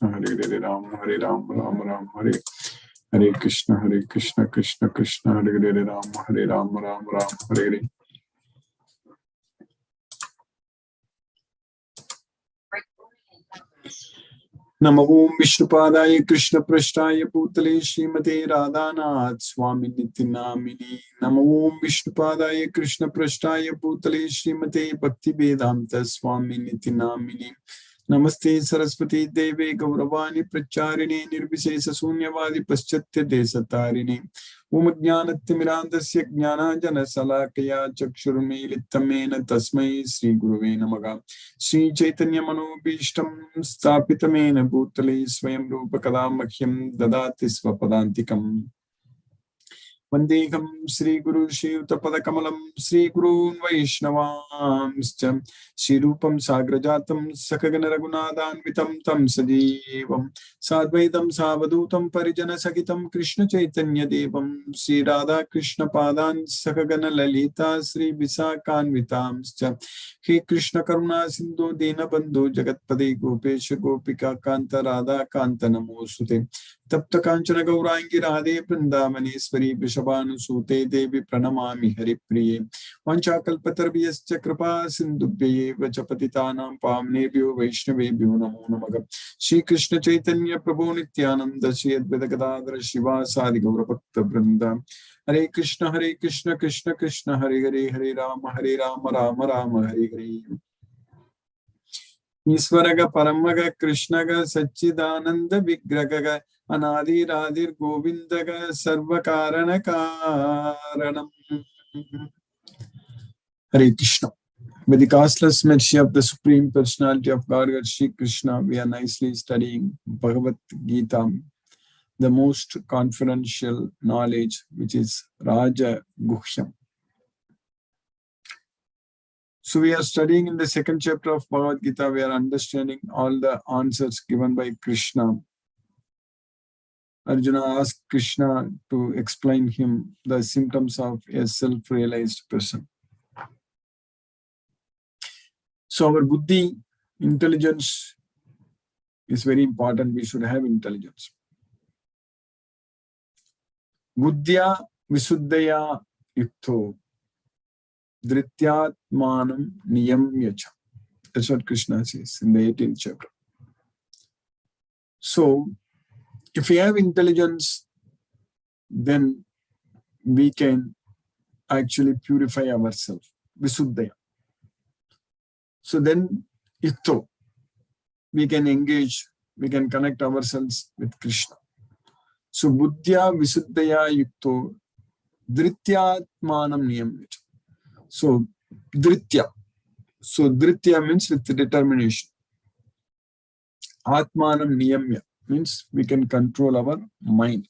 Hare Ram, Ram Ram, Hare Krishna, Krishna Krishna, Hare Ram, Ram Ram, Hare. Namo Om Vishnupadaya Krishna Prasthaya Putale Srimate Radhanath Swami Nitinamini. Namo Om Vishnupadaya Krishna Prasthaya Putale Srimate Bhakti Vedanta Swami Nitinamini. Namaste Saraswati Deve Gauravani Pracharini Nirvisesa Sunyavadi Paschatya Desatarini. Om Jnanatimirandasya Jnananjana Salakaya Chakshurmilitamena Tasmai Sri Guruve Namaha. Sri Chaitanya Manobhishtam Stapitamena Bhutale Swayam Rupa Kadamakyam Dadati Svapadantikam. Vandeham Sri Guru Shri Utapadakamalam Sri Gurun Vaishnavamscha Sri Rupam Sagrajatam Sakagana Raghunathanvitam Tam Sajeevam Sadvaitam Savadutam Parijana Sakitam Krishna Chaitanya Devam Sri Radha Krishna Padan Sakagana Lalita Sri Visakanvitamscha He Krishna Karuna Sindhu Dina Bandhu Jagatpade Gopesha Gopika Kanta Radha Kanta Namosute Tapta Kanchana Gaurangi Radhe Vrindavaneshwari Vrishabhanu Sute Devi Pranamami Haripriye Vanchakalpatarviyascha Kripa Sindhubhye Vachapatitanam Pavnebhyo Vaishnavebhyo Namo Namaha Shri Krishna Chaitanya Prabhu Nityananda Shri Advaita Gadadhara Shiva Sadi Gaura Bhakta Vrinda Hare Krishna Krishna Krishna Hare Hare Hare Rama Rama Rama Hare Hare Iswaraga Paramaga Krishnaga Sachidananda Vigraga Anadi Radir Govindaga Sarvakarana Karanam. Hare Krishna. With the costless mercy of the Supreme Personality of Godhead Shri Krishna, we are nicely studying Bhagavad Gita, the most confidential knowledge, which is Raja Guhyam. So we are studying in the second chapter of Bhagavad Gita. We are understanding all the answers given by Krishna. Arjuna asked Krishna to explain him the symptoms of a self-realized person. So our buddhi, intelligence is very important. We should have intelligence. Buddhya visuddhaya yukto dhrityatmanam niyamyacha. That's what Krishna says in the 18th chapter. So, if we have intelligence, then we can actually purify ourselves. Visuddhaya. So then, yukto, we can engage, we can connect ourselves with Krishna. So, buddhya visuddhaya yukto dhrityatmanam niyamyacha. So, dhritya. So, dhritya means with determination. Atmanam niyamya means we can control our mind.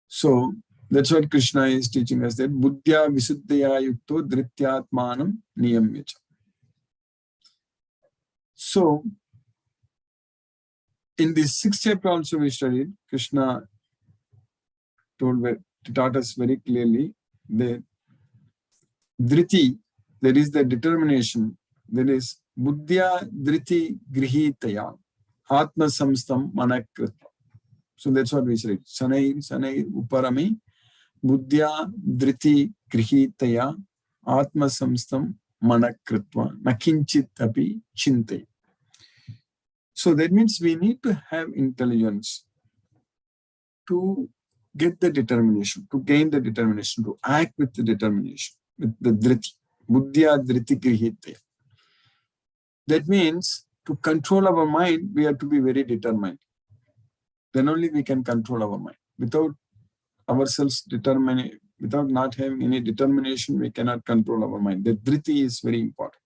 So, that's what Krishna is teaching us, that buddhya visuddhaya yukto dhrityatmanam niyamyacha. So, in this 6th chapter also we studied, Krishna taught us very clearly that dhriti, there is the determination, there is buddhya dhriti grihitaya atma samstam manakritva. So that's what we said. Sanai uparami buddhya dhriti grihitaya atma samstam manakritva nakinchit api chinte. So that means we need to have intelligence to get the determination, to gain the determination, to act with the determination, with the dhriti, buddhya dhriti grihitaya. That means to control our mind, we have to be very determined. Then only we can control our mind. Without ourselves determining, without not having any determination, we cannot control our mind. The dhriti is very important.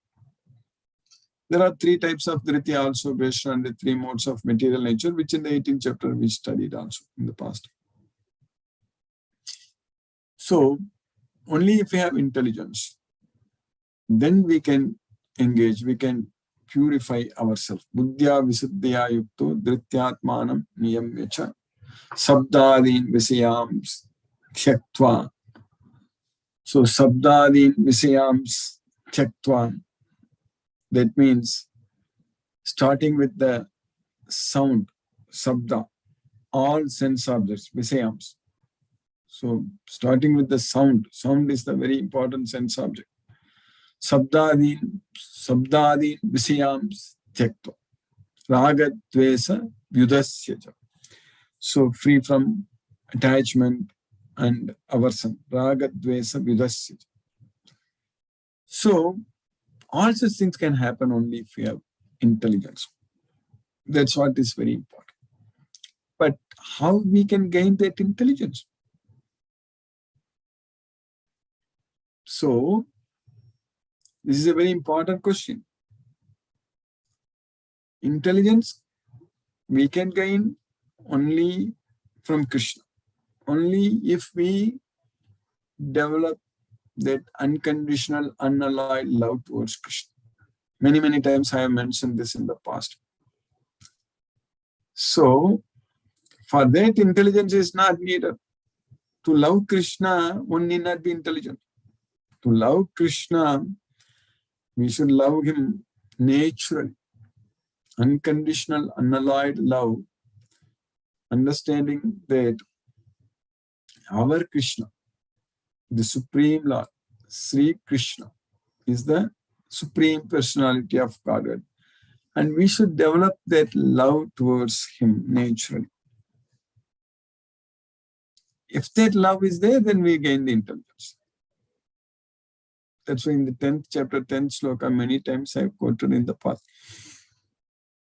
There are 3 types of dhriti also based on the 3 modes of material nature, which in the 18th chapter we studied also in the past. So, only if we have intelligence, then we can engage, we can purify ourselves. Buddhya visuddhya yukto dhrityatmanam niyamyacha sabdadin visayams tyaktva. So, sabdadin visayams tyaktva. That means starting with the sound, sabda, all sense objects, visayams. So starting with the sound is the very important sense object. Sabdadin, visayams, tyakta. Raga, dvesa, vyudasya. So free from attachment and aversion. Raga, dvesa, vyudasya. So all such things can happen only if you have intelligence. That's what is very important. But how we can gain that intelligence? So this is a very important question. Intelligence we can gain only from Krishna. Only if we develop that unconditional, unalloyed love towards Krishna. Many, many times I have mentioned this in the past. So, for that, intelligence is not needed. To love Krishna, one need not be intelligent. To love Krishna, we should love him naturally. Unconditional, unalloyed love. Understanding that our Krishna, the Supreme Lord, Sri Krishna, is the Supreme Personality of Godhead. And we should develop that love towards him naturally. If that love is there, then we gain the intelligence. That's why in the 10th chapter, 10th sloka, many times I have quoted in the past.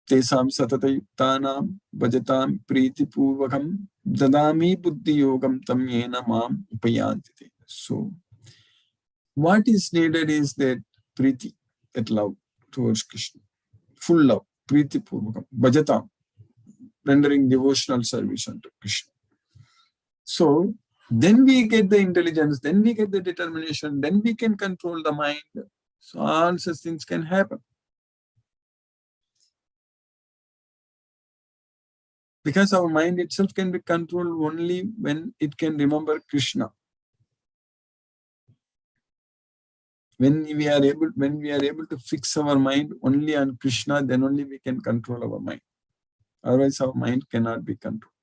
Tesam satatayuktanam bhajatam priti purvakam dadami buddhi yogam tam yena mam upayantite. So, what is needed is that priti, that love towards Krishna. Full love, priti purvakam, bhajatam, rendering devotional service unto Krishna. So, then we get the intelligence, then we get the determination, then we can control the mind. So, all such things can happen. Because our mind itself can be controlled only when it can remember Krishna. When we are able to fix our mind only on Krishna, then only we can control our mind. Otherwise, our mind cannot be controlled.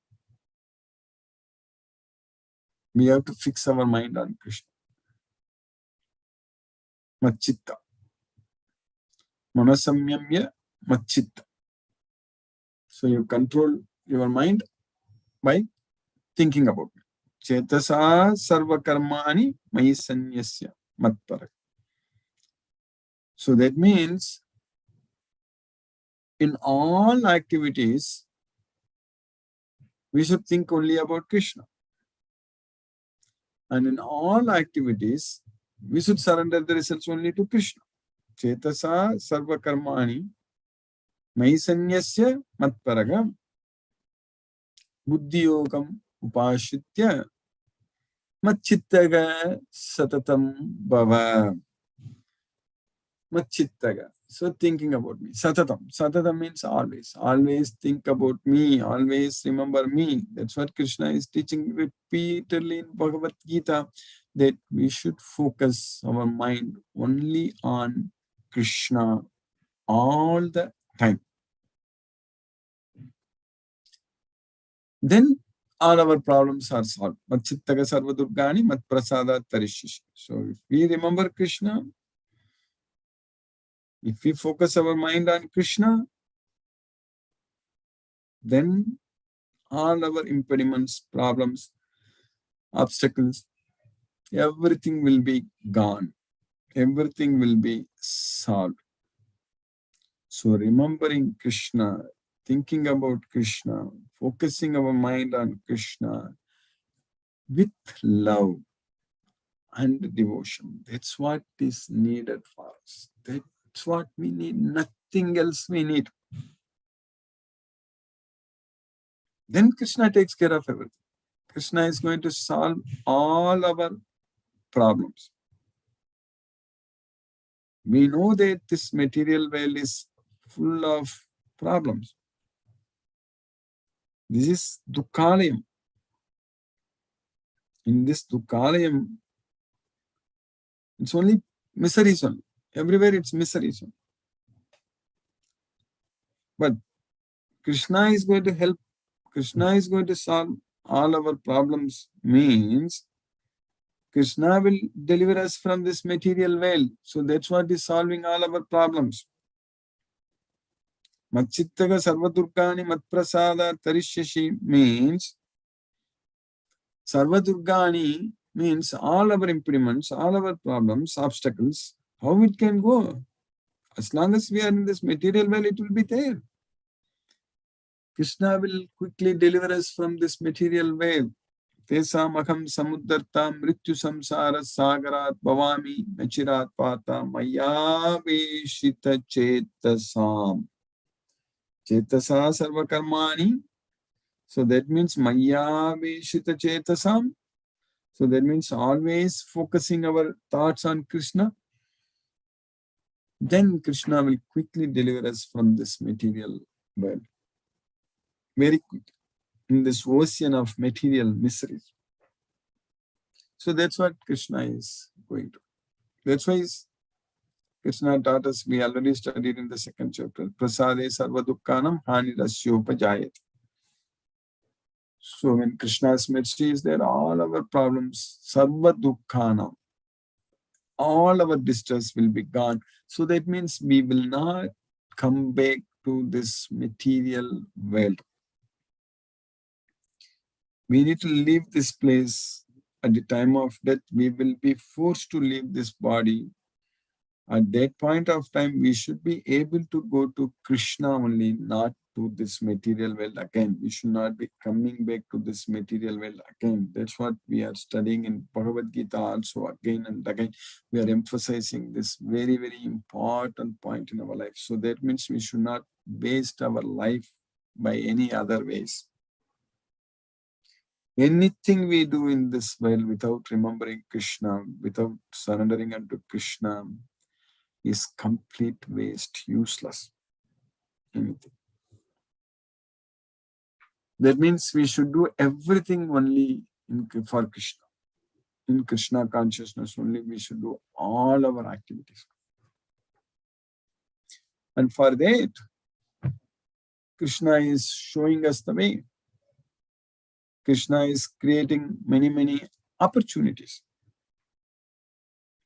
We have to fix our mind on Krishna. Machitta. Manasamyamya machitta. So you control your mind by thinking about it. Chetasa sarva karmani mayi sanyasya matparak. So that means in all activities, we should think only about Krishna. And in all activities, we should surrender the results only to Krishna. Chetasa sarva karmani mayi sanyasya matparaga buddhi yogam upashitya machittaga satatam bhava. Machittaga. So thinking about me. Satatam. Satatam means always. Always think about me. Always remember me. That's what Krishna is teaching repeatedly in Bhagavad Gita, that we should focus our mind only on Krishna all the time. Then all our problems are solved. Machittaga sarva durgani mat prasada tarishishi. So if we remember Krishna, if we focus our mind on Krishna, then all our impediments, problems, obstacles, everything will be gone. Everything will be solved. So remembering Krishna, thinking about Krishna, focusing our mind on Krishna with love and devotion. That's what is needed for us. That's what we need. Nothing else we need. Then Krishna takes care of everything. Krishna is going to solve all our problems. We know that this material world is full of problems. This is Dukkhalayam. In this Dukkhalayam, it's only miseries only. Everywhere it's miseries only. But Krishna is going to help, Krishna is going to solve all our problems means Krishna will deliver us from this material world. So that's what is solving all our problems. Machittaga sarvadurgani matprasada tarishashi means sarvadurgani means all our impediments, all our problems, obstacles, how it can go. As long as we are in this material world, it will be there. Krishna will quickly deliver us from this material world. Tesam aham samuddartam mrityu samsara sagarat bhavami nachirat pata maya veshita chetasam. Chetasa sarva karmani. So that means maya veshita chetasam. So that means always focusing our thoughts on Krishna. Then Krishna will quickly deliver us from this material world. Very quick. In this ocean of material miseries. So that's what Krishna is going to. That's why Krishna taught us, we already studied in the second chapter, Prasade sarva dukkhanam hanirasyopa. So when Krishna's mercy is there, all our problems, sarva dukkhanam, all our distress will be gone. So that means we will not come back to this material world. We need to leave this place at the time of death. We will be forced to leave this body. At that point of time, we should be able to go to Krishna only, not to this material world again. We should not be coming back to this material world again. That's what we are studying in Bhagavad Gita also again and again. We are emphasizing this very, very important point in our life. So that means we should not waste our life by any other ways. Anything we do in this world without remembering Krishna, without surrendering unto Krishna, is complete waste, useless. Anything. That means we should do everything only for Krishna. In Krishna consciousness only we should do all our activities. And for that, Krishna is showing us the way. Krishna is creating many, many opportunities.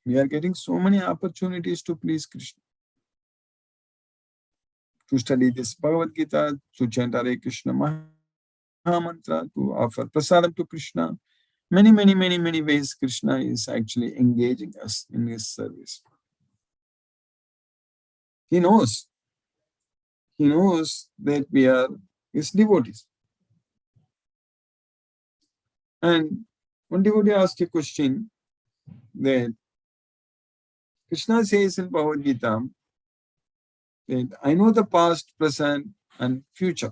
We are getting so many opportunities to please Krishna. To study this Bhagavad Gita, to chant Hare Krishna Mahamantra, to offer prasadam to Krishna. Many, many, many, many ways Krishna is actually engaging us in his service. He knows that we are his devotees. And one devotee asked a question that Krishna says in Bhagavad Gita that I know the past, present, and future.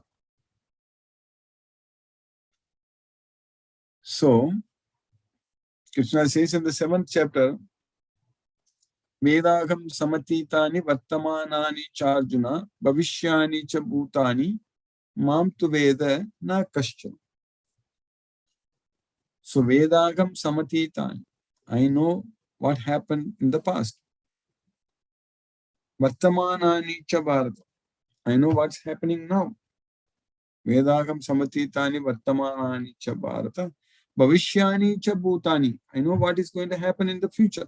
So, Krishna says in the 7th chapter, Vedagam samatitani vartamanani charjuna bhavishyani cha bhutani mam tu veda na kaschana. So, Vedagam samatitani. I know what happened in the past. Vartamanani cha bharata. I know what's happening now. Vedagam samatitani vartamanani cha bharata. Bhavishyani cha bhutani. I know what is going to happen in the future.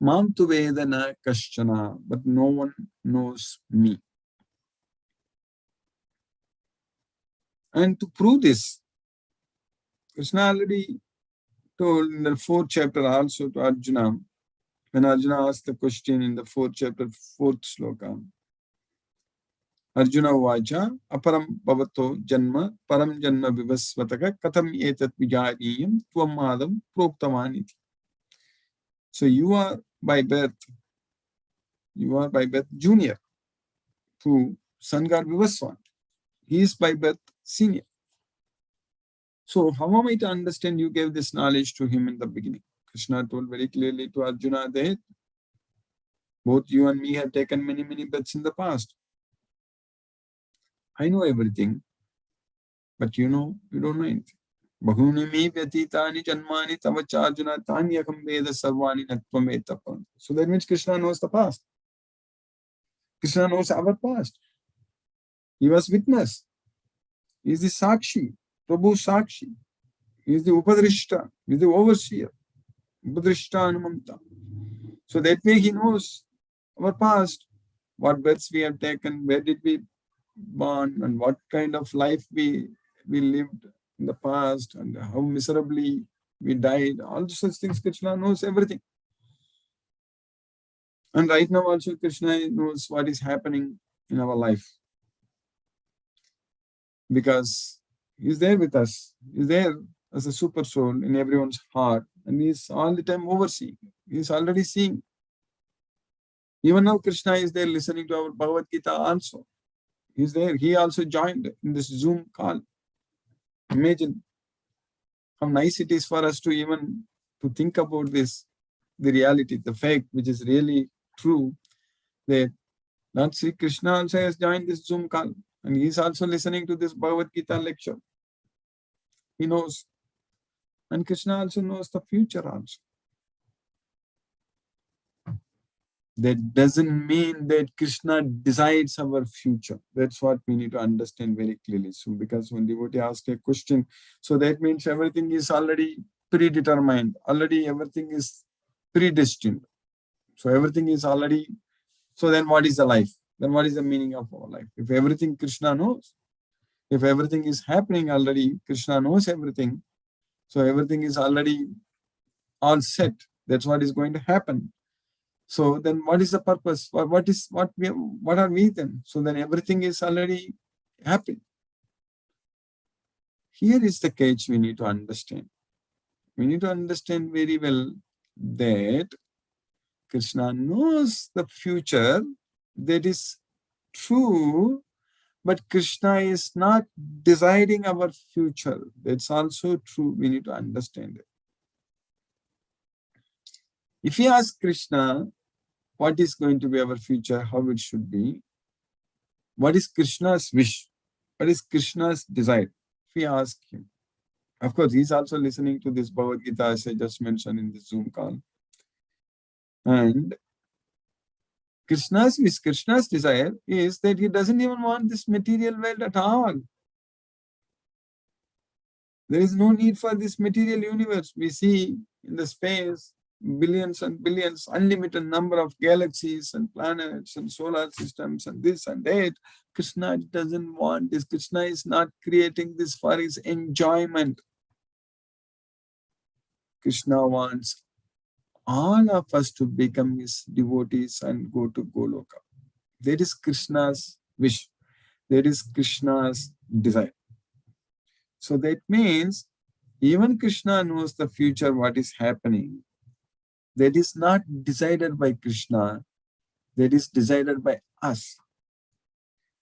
Mam tu veda na kaschana. But no one knows me. And to prove this, Krishna already told in the 4th chapter also to Arjuna, when Arjuna asked the question in the 4th chapter, 4th sloka, Arjuna vacha aparam bhavato janma param janma vivasvataka katam etat vijaniyam tvam madam proktamaniti. So you are by birth junior to son god Vivasvat. He is by birth senior. So how am I to understand you gave this knowledge to him in the beginning? Krishna told very clearly to Arjuna that both you and me have taken many, many births in the past. I know everything, but you don't know anything. Bahuni me vyatitani janmani tavacha Arjuna tanyakam veda sarvani natvam etapam. So that means Krishna knows the past. Krishna knows our past. He was witness. He is the Sakshi, Prabhu Sakshi. He is the Upadrishta, he is the overseer. Upadrishta Anumanta. So that way he knows our past, what births we have taken, where did we born, and what kind of life we lived in the past, and how miserably we died. All such things, Krishna knows everything. And right now also Krishna knows what is happening in our life. Because he's there with us. He's there as a super soul in everyone's heart. And he's all the time overseeing. He's already seeing. Even now Krishna is there listening to our Bhagavad Gita also. He's there. He also joined in this Zoom call. Imagine how nice it is for us to even to think about this, the reality, the fact, which is really true, that Lord Sri Krishna also has joined this Zoom call, and he is also listening to this Bhagavad Gita lecture. He knows. And Krishna also knows the future also. That doesn't mean that Krishna decides our future. That's what we need to understand very clearly. So because when devotee asked a question, so that means everything is already predetermined. Already everything is predestined. So everything is already, so then what is the life? Then what is the meaning of our life? If everything Krishna knows, if everything is happening already, Krishna knows everything. So everything is already all set. That's what is going to happen. So then what is the purpose? What are we then? So then everything is already happening. Here is the catch we need to understand. We need to understand very well that Krishna knows the future. That is true, but Krishna is not deciding our future. That's also true. We need to understand it. If we ask Krishna, what is going to be our future, how it should be, what is Krishna's wish, what is Krishna's desire, if we ask him. Of course, he's also listening to this Bhagavad Gita, as I just mentioned in the Zoom call. And Krishna's wish, Krishna's desire is that he doesn't even want this material world at all. There is no need for this material universe. We see in the space, billions and billions, unlimited number of galaxies and planets and solar systems and this and that. Krishna doesn't want this. Krishna is not creating this for his enjoyment. Krishna wants all of us to become his devotees and go to Goloka. That is Krishna's wish. That is Krishna's desire. So that means even Krishna knows the future, what is happening. That is not decided by Krishna, that is decided by us.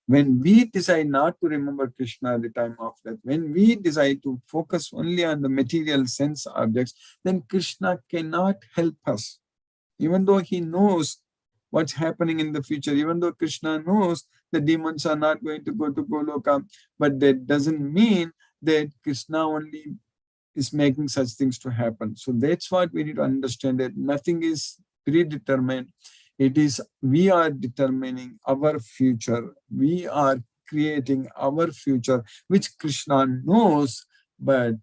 When we decide not to remember Krishna at the time of death, when we decide to focus only on the material sense objects, then Krishna cannot help us. Even though he knows what's happening in the future, even though Krishna knows the demons are not going to go to Goloka, but that doesn't mean that Krishna only is making such things to happen. So that's what we need to understand, that nothing is predetermined. It is we are determining our future. We are creating our future, which Krishna knows, but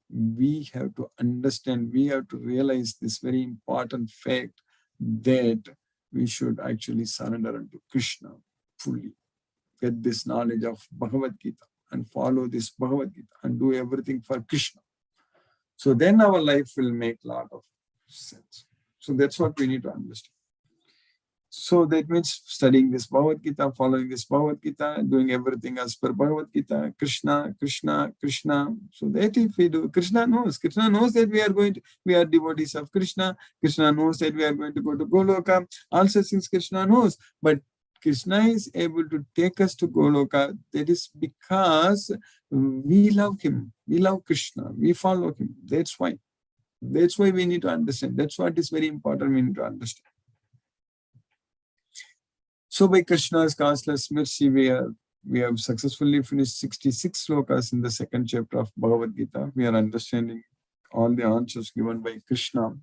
we have to understand, we have to realize this very important fact that we should actually surrender unto Krishna fully. Get this knowledge of Bhagavad Gita and follow this Bhagavad Gita and do everything for Krishna. So then our life will make a lot of sense. So that's what we need to understand. So that means studying this Bhagavad Gita, following this Bhagavad Gita, doing everything as per Bhagavad Gita, Krishna, Krishna, Krishna. So that if we do, Krishna knows that we are devotees of Krishna. Krishna knows that we are going to go to Goloka. Also since Krishna knows, but Krishna is able to take us to Goloka. That is because we love him. We love Krishna. We follow him. That's why. That's why we need to understand. That's what is very important we need to understand. So by Krishna's causeless mercy, we have successfully finished 66 slokas in the second chapter of Bhagavad Gita. We are understanding all the answers given by Krishna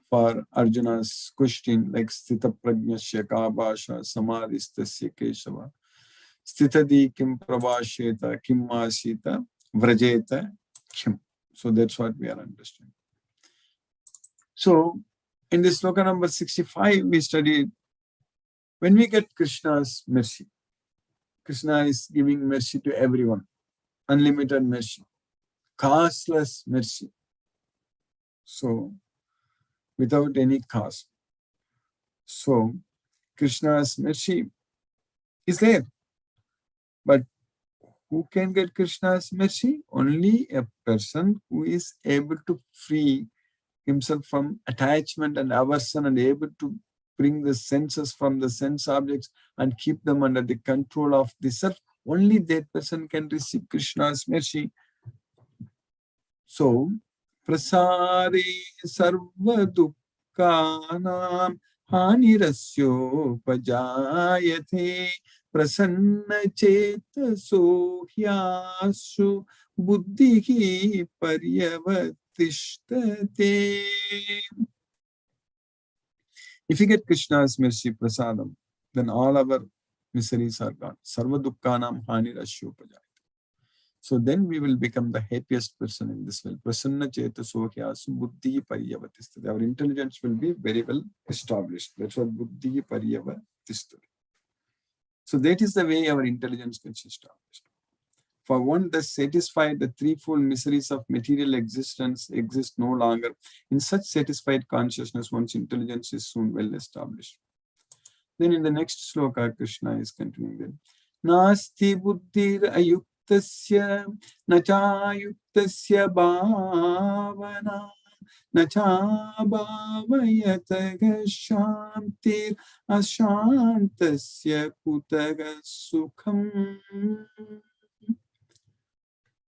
for Arjuna's question, like Sthita Prajnasya Kabasha Samadhistasya Keshava. Stitadi kim prabhasheta kim asita vrajeta kim. So that's what we are understanding. So in this sloka number 65, we studied when we get Krishna's mercy. Krishna is giving mercy to everyone, unlimited mercy, costless mercy. So without any cost. So Krishna's mercy is there. But who can get Krishna's mercy? Only a person who is able to free himself from attachment and aversion and able to bring the senses from the sense objects and keep them under the control of the self. Only that person can receive Krishna's mercy. So, prasade sarva dukkhanam hanirasyopajayate prasanna chetaso hyashu buddhihi paryavatishtate. If you get Krishna's mercy, prasadam, then all our miseries are gone. Sarva dukkhanam hanirasyopajayate. So then we will become the happiest person in this world. Prasanna chetaso hyasu buddhi paryavatistati. Our intelligence will be very well established. That's what buddhi paryavatistati. So that is the way our intelligence gets established. For one thus satisfied, the threefold miseries of material existence exist no longer. In such satisfied consciousness, one's intelligence is soon well established. Then in the next sloka, Krishna is continuing then. Nasti buddhir ayuktasya nachayuktasya bhavana nachabhavayataga shantir ashantasya kutaga sukham.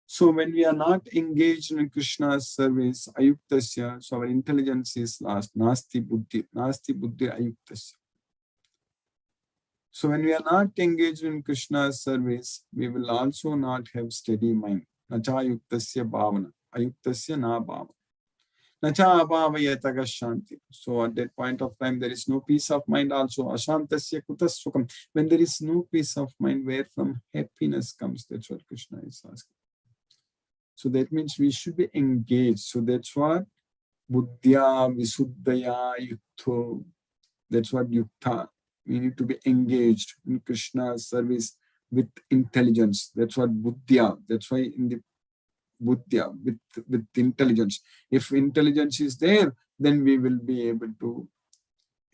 So when we are not engaged in Krishna's service, ayuktasya, so our intelligence is lost. Nasti buddhi ayuktasya. So when we are not engaged in Krishna's service, we will also not have steady mind. Nacha yuktasya bhavana. Ayuktasya na bhava. Nacha abhavayataga shanti. So at that point of time, there is no peace of mind also. Ashantasya kutas sukham. When there is no peace of mind, where from happiness comes? That's what Krishna is asking. So that means we should be engaged. So that's what buddhya visuddhaya yuktho. That's what yukta. We need to be engaged in Krishna's service with intelligence. That's what buddhya. That's why in the buddhya, with intelligence. If intelligence is there, then we will be able to.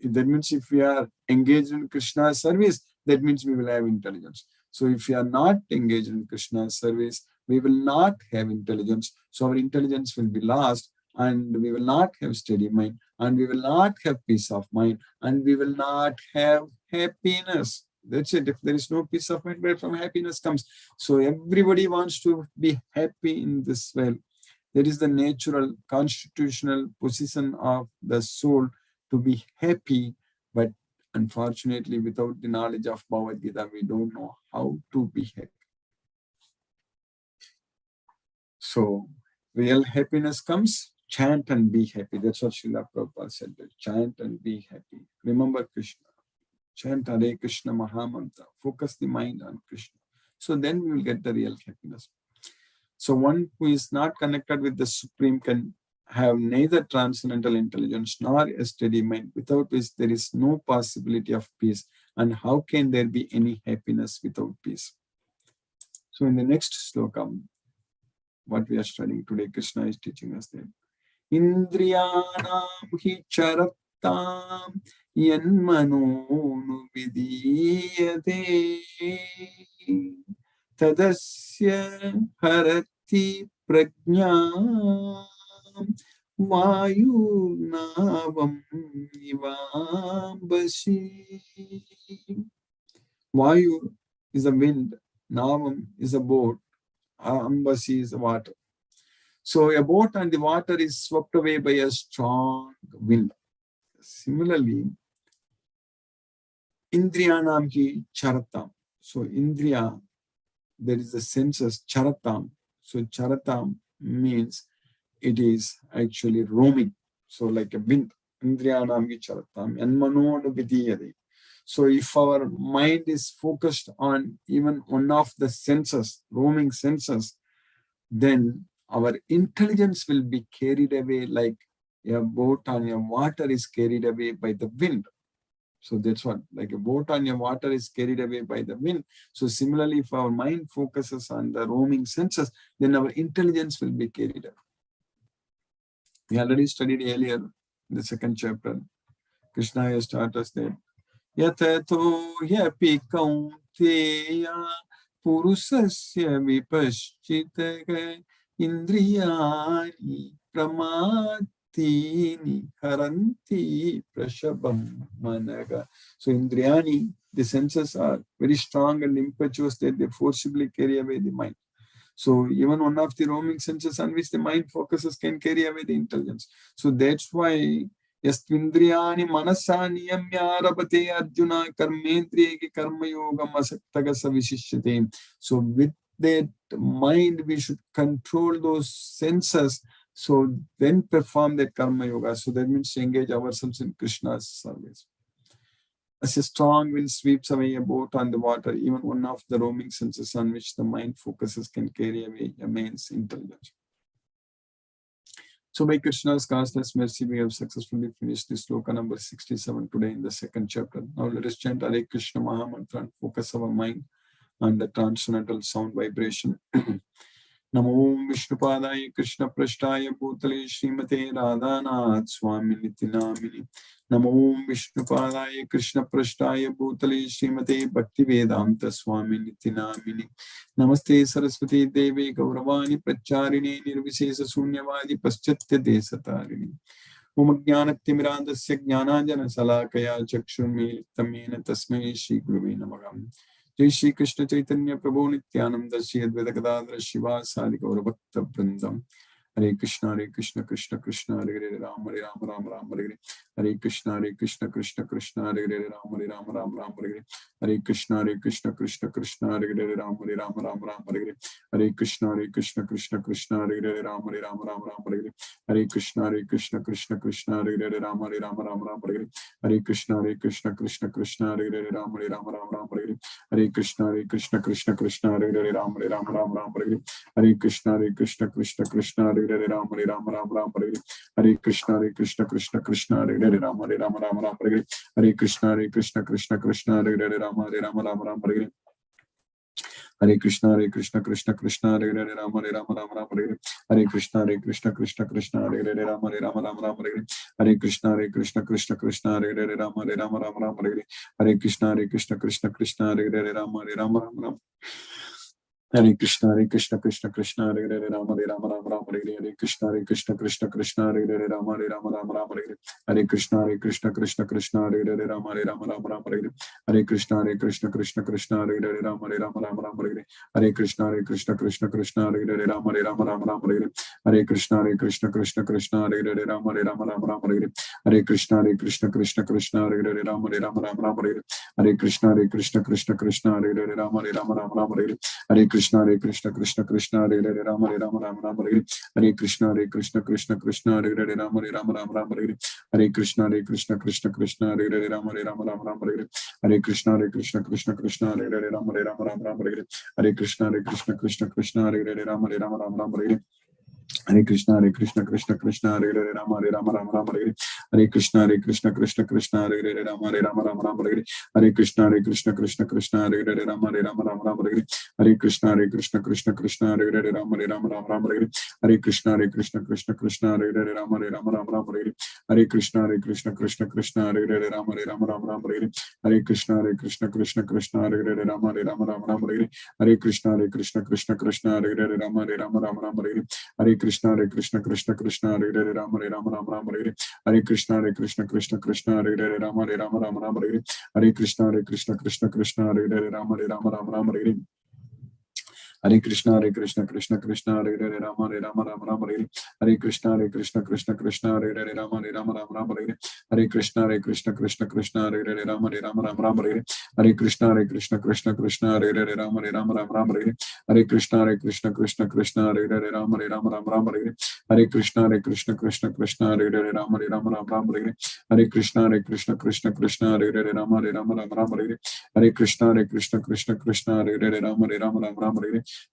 That means if we are engaged in Krishna's service, that means we will have intelligence. So if we are not engaged in Krishna's service, we will not have intelligence. So our intelligence will be lost, and we will not have steady mind, and we will not have peace of mind, and we will not have happiness. That's it. If there is no peace of mind, where from happiness comes? So everybody wants to be happy in this world. That is the natural, constitutional position of the soul, to be happy. But unfortunately, without the knowledge of Bhagavad Gita, we don't know how to be happy. So real happiness comes, chant and be happy. That's what Srila Prabhupada said, that chant and be happy. Remember Krishna. Chant Hare Krishna Mahamantra. Focus the mind on Krishna. So then we will get the real happiness. So one who is not connected with the Supreme can have neither transcendental intelligence nor a steady mind, without which there is no possibility of peace. And how can there be any happiness without peace? So in the next sloka, what we are studying today, Krishna is teaching us that Indriyanam hi charattam yanmanonu vidiyate tadasya harati prajnam vayunavam ivambasi. Vayu is a wind, navam is a boat, ambasi is the water. So a boat and the water is swept away by a strong wind. Similarly, Indriyanam ki charatam. So Indriya, there is the senses, charatam. So charatam means it is actually roaming. So like a wind. Indriyanam ki charatam. Yanmanonu vidiyade. So if our mind is focused on even one of the senses, roaming senses, then our intelligence will be carried away like a boat on a water is carried away by the wind. So that's what, like a boat on a water is carried away by the wind. So similarly, if our mind focuses on the roaming senses, then our intelligence will be carried away. We already studied earlier in the second chapter. Krishna has taught us that Yatato yapi kaunteya purusasya vipaschitaka indriyani pramatini haranti prashabam managa. So indriyani, the senses are very strong and impetuous that they forcibly carry away the mind. So even one of the roaming senses on which the mind focuses can carry away the intelligence. So that's why Yastvindriyani manasa niyamya rabate arjuna karmendriyeki karma yogam asaktaga savishishyate. So with that mind, we should control those senses. So then perform that karma yoga. So that means to engage ourselves in Krishna's service. As a strong wind sweeps away a boat on the water, even one of the roaming senses on which the mind focuses can carry away a man's intelligence. So by Krishna's causeless mercy, we have successfully finished this sloka number 67 today in the second chapter. Now let us chant Hare Krishna Mahamantra and focus our mind on the transcendental sound vibration. Namo Vishnupadaya Krishna Prashtaya Bhutale Srimate Radhanath Swami Nitinamini. Namo Vishnupadaya Krishna Prashtaya Bhutale Srimate Bhaktivedanta Swami Nitinamini. Namaste Saraswati Devi Gauravani Pracharini Nirvisesa Sunyavadi Paschatya Desatarini. Om Jnanatimirandasya Jnananjana Salakaya Chakshurmi Tamena Tasmai Shri Guruve Namah. Jai Shri Krishna Chaitanya Prabhu Nityananda Shri Advaita Gadadhara Shiva Sadi Gaura Bhakta Vrindam. Hare Krishna Krishna Krishna Hare Hare Rama Rama Rama Rama Hare Hare Krishna Krishna Krishna Hare Hare Rama Rama Rama Rama Hare Hare Krishna Krishna Krishna Hare Hare Rama Rama Rama Rama Hare Hare Krishna Krishna Krishna Hare Hare Rama Rama Rama Rama Hare Hare Krishna Krishna Krishna Hare Hare Rama Rama Rama Rama Hare Hare Krishna Krishna Hare Hare Rama Rama Rama Rama Hare Hare Krishna Krishna Hare Hare Rama Rama Rama Rama Hare Hare Krishna Krishna Hare Hare Rama Rama Rama Rama Hare Hare Krishna Krishna Hare Hare Rama Rama Rama Rama Hare Hare Krishna Krishna Hare Hare Rama Rama Rama Rama Hare Hare Krishna Krishna Hare Hare Rama Rama Rama Rama Hare Krishna Krishna Hare Hare Rama Rama Rama Rama Hare Krishna Krishna Hare Hare Rama Rama Rama Rama Hare Krishna Krishna Hare Hare Rama Rama Rama Rama Hare Krishna Krishna Hare Hare Rama Rama Rama Rama Hare Krishna Krishna Hare Hare Rama Rama Rama Rama Hare Krishna Krishna Hare Hare Rama Rama Rama Rama Hare Krishna Krishna Hare Hare Rama Rama Rama Rama Hare Krishna Krishna Hare Hare Rama Rama Rama Rama Hare Krishna Krishna Hare Hare Rama Rama Rama Rama Hare Krishna Krishna Hare Hare Rama Rama Rama Rama Hare Krishna Krishna Hare Hare Rama Rama Rama Rama Hare Krishna Krishna Hare Hare Rama Rama Rama Rama Hare Krishna Krishna Hare Hare Rama Rama Rama Rama Hare Krishna Krishna Hare Hare Rama Rama Rama Rama Hare Krishna Krishna Hare Hare Rama Rama Rama Rama Hare Krishna Krishna Hare Hare Rama Rama Rama Rama Hare Krishna Krishna Hare Hare Rama Rama Rama Rama Hare Krishna Krishna Hare Hare Rama Rama Rama Rama Hare Krishna Krishna Hare Hare Rama Rama Rama Rama Hare Krishna Krishna Hare Hare Rama Rama Rama Rama Hare Krishna Krishna Hare Hare Rama Rama Rama Rama Hare Krishna Krishna Hare Hare Rama Rama Rama Rama Hare Krishna Krishna Hare Hare Rama Rama Rama Rama Hare Krishna Krishna Hare Hare Rama Rama Rama Rama Hare Krishna Krishna Hare Hare Rama Rama Rama Rama Hare Krishna Krishna Hare Hare Rama Rama Rama Rama Hare Krishna Krishna Hare Hare Rama Rama Rama Rama Hare Krishna Krishna Krishna Hare Hare Rama Rama Rama Hare Hare Krishna Krishna Krishna Hare Hare Rama Rama Hare Hare Krishna Krishna Krishna Hare Hare Rama Rama Hare Hare Krishna Krishna Krishna Hare Hare Rama Rama Hare Hare Krishna Krishna Krishna Hare Hare Rama Rama Hare Hare Krishna Krishna Krishna Hare Hare Rama Rama Hare Hare Krishna Krishna Krishna Hare Hare Rama Rama Hare Hare Krishna Krishna Krishna Hare Hare Rama Rama Hare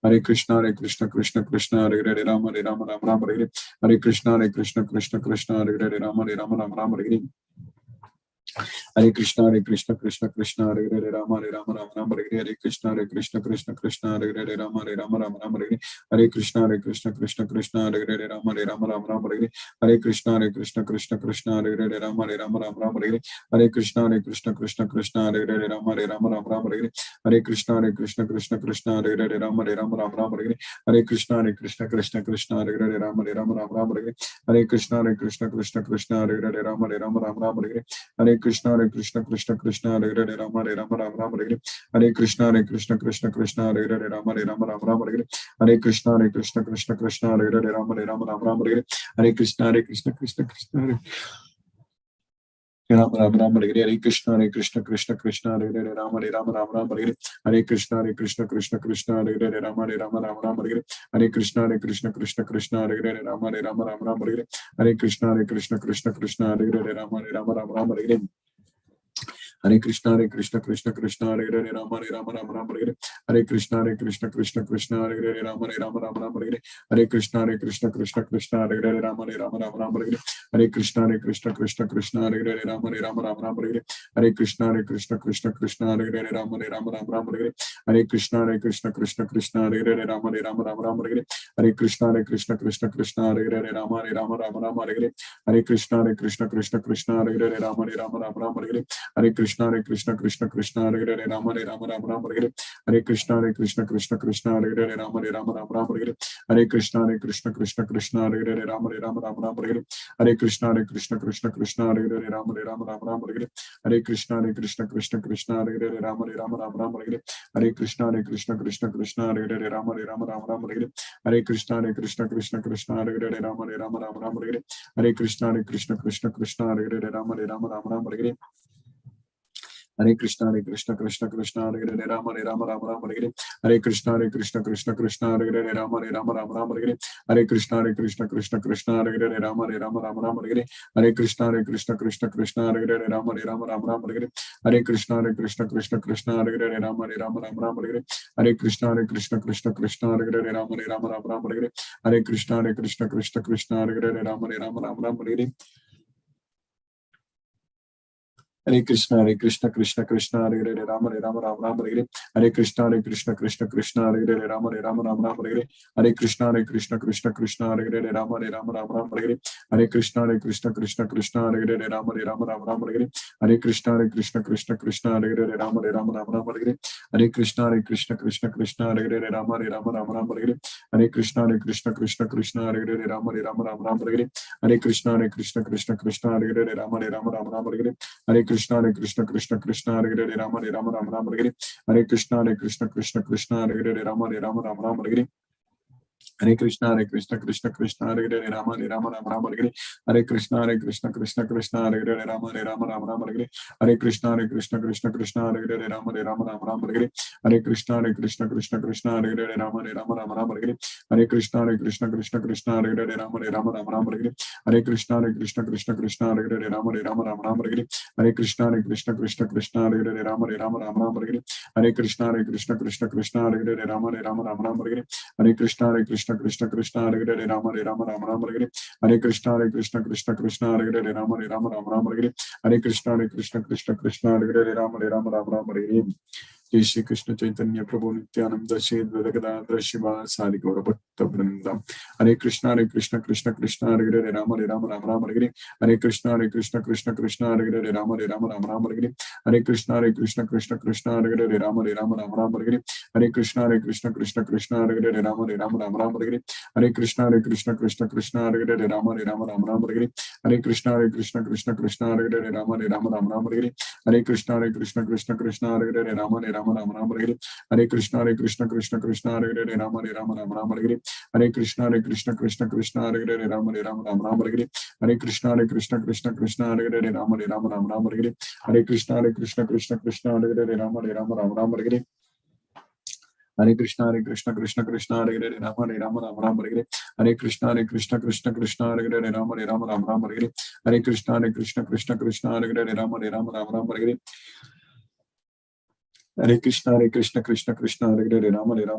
Hare Krishna Krishna Krishna Hare Hare Rama Rama Hare Hare Krishna Krishna Krishna Hare Hare Rama Rama Hare Hare Krishna Krishna Hare Hare Rama Rama Hare Hare Krishna Krishna Krishna Hare Hare Rama Rama Hare Hare Krishna Krishna Hare Hare Rama Rama Hare Hare Krishna Krishna Krishna Hare Hare Rama Rama Hare Hare Krishna Krishna Krishna Hare Hare Rama Rama Hare Hare Krishna Krishna Krishna Hare Hare Rama Rama Hare Hare Krishna Krishna Krishna Hare Hare Rama Rama Hare Hare Krishna Krishna Krishna Hare Hare Rama Rama Hare Hare Krishna Krishna Hare Hare Rama Rama Hare Hare Krishna Krishna Krishna Hare Hare Rama Rama Hare Hare Krishna Krishna Krishna Hare Hare Rama Rama Hare Hare Krishna Krishna Hare Rama Hare Krishna Krishna Hare Hare Rama Hare Hare Krishna Krishna Hare Hare Rama Rama Hare Hare Krishna Krishna Hare Hare Rama Rama Hare Hare Krishna Krishna Hare Hare Rama Rama Hare Hare Krishna Krishna Hare Hare Rama Rama Hare Hare Krishna Krishna Hare Hare Rama Rama Hare Hare Krishna Krishna Hare Hare Rama Rama Hare Hare Krishna Krishna Hare Hare Rama Rama Hare Hare Krishna Krishna Hare Hare Rama Rama Hare Hare Krishna Krishna Hare Hare Rama Rama Hare Hare Krishna Krishna Hare Hare Rama Rama Hare Hare Krishna Krishna Hare Hare Rama Rama Hare Hare Krishna Krishna Hare Hare Rama Rama Hare Hare Krishna Krishna Hare Hare Rama Rama Hare Hare Krishna Krishna Hare Hare Rama Rama Hare Hare Krishna Krishna Hare Hare Rama Rama Hare Hare Krishna Krishna Hare Hare Rama Rama Hare Hare Krishna Krishna Hare Hare Rama Rama Hare Hare Krishna Krishna Hare Hare Rama Rama Hare Hare Krishna Krishna Hare Hare Rama Rama Hare Hare Krishna Krishna Hare Hare Rama Rama Hare Hare Krishna Krishna Hare Hare Rama Rama Hare Hare Krishna Krishna Hare Hare Rama Rama Hare Hare Krishna Krishna Hare Hare Rama Rama Hare Hare Krishna Krishna Hare Hare Rama Rama Hare Hare Krishna Krishna Hare Hare Rama Rama Hare Hare Krishna Krishna Hare Hare Rama Rama Hare Hare Krishna Krishna Hare Hare Rama Rama Hare Hare Krishna Krishna Hare Hare Rama Rama Hare Hare Krishna Krishna Hare Hare Rama Rama Hare Hare Krishna Krishna Hare Hare Rama Rama Hare Hare Krishna Krishna Hare Hare Rama Rama Hare Hare Krishna Krishna Hare Hare Rama Rama Hare Hare Krishna Krishna Hare Hare Rama Rama Hare Hare Krishna Krishna Hare Hare Rama Rama Hare Hare Krishna Krishna Hare Hare Rama Rama Hare Hare Krishna Krishna Hare Hare Rama Rama Hare Hare Krishna Krishna Hare Hare Rama Rama Hare Hare Krishna Krishna Hare Hare Rama Rama Hare Hare Krishna Krishna Hare Hare Rama Rama Hare Hare Krishna Krishna Hare Hare Rama Rama Hare Hare Krishna Krishna Hare Hare Rama Rama Hare Hare Krishna Krishna Hare Hare Rama Rama Hare Hare Krishna Krishna Hare Hare Rama Rama Hare Hare Krishna Krishna Hare Hare Rama Rama Hare Hare Krishna Krishna Hare Hare Rama Rama Hare Hare Krishna Krishna Hare Hare Rama Rama Hare Hare Krishna Krishna Hare Hare Rama Rama Hare Jai Shri Krishna Chaitanya Prabhu Nityananda Shri Advaita Gadadhara Shiva Sadi Gaura Vrindam. Hare Krishna Krishna Krishna Hare Hare Rama Rama Rama Rama Hare Hare Krishna Krishna Krishna Hare Hare Rama Rama Rama Rama Hare Hare Krishna Krishna Krishna Hare Hare Rama Rama Rama Rama Hare Hare Krishna Krishna Krishna Hare Hare Rama Rama Rama Rama Hare Hare Krishna Krishna Krishna Hare Hare Rama Rama Rama Rama Hare Hare Krishna Krishna Krishna Hare Hare Rama Rama Rama Rama Hare Hare Krishna Krishna Krishna Hare Hare Rama Rama Rama Rama Hare Hare Krishna Krishna Hare Hare Rama Rama Rama Rama Hare Hare Krishna Krishna Hare Hare Rama Rama Rama Rama Hare Hare Krishna Krishna Hare Hare Rama Rama Rama Rama Hare Hare Krishna Krishna Hare Hare Rama Rama Rama Rama Hare Hare Krishna Krishna Hare Hare Rama Rama Rama Hare Hare Krishna Krishna Hare Hare Rama Rama Rama Hare Hare Krishna Krishna Hare Hare Rama Rama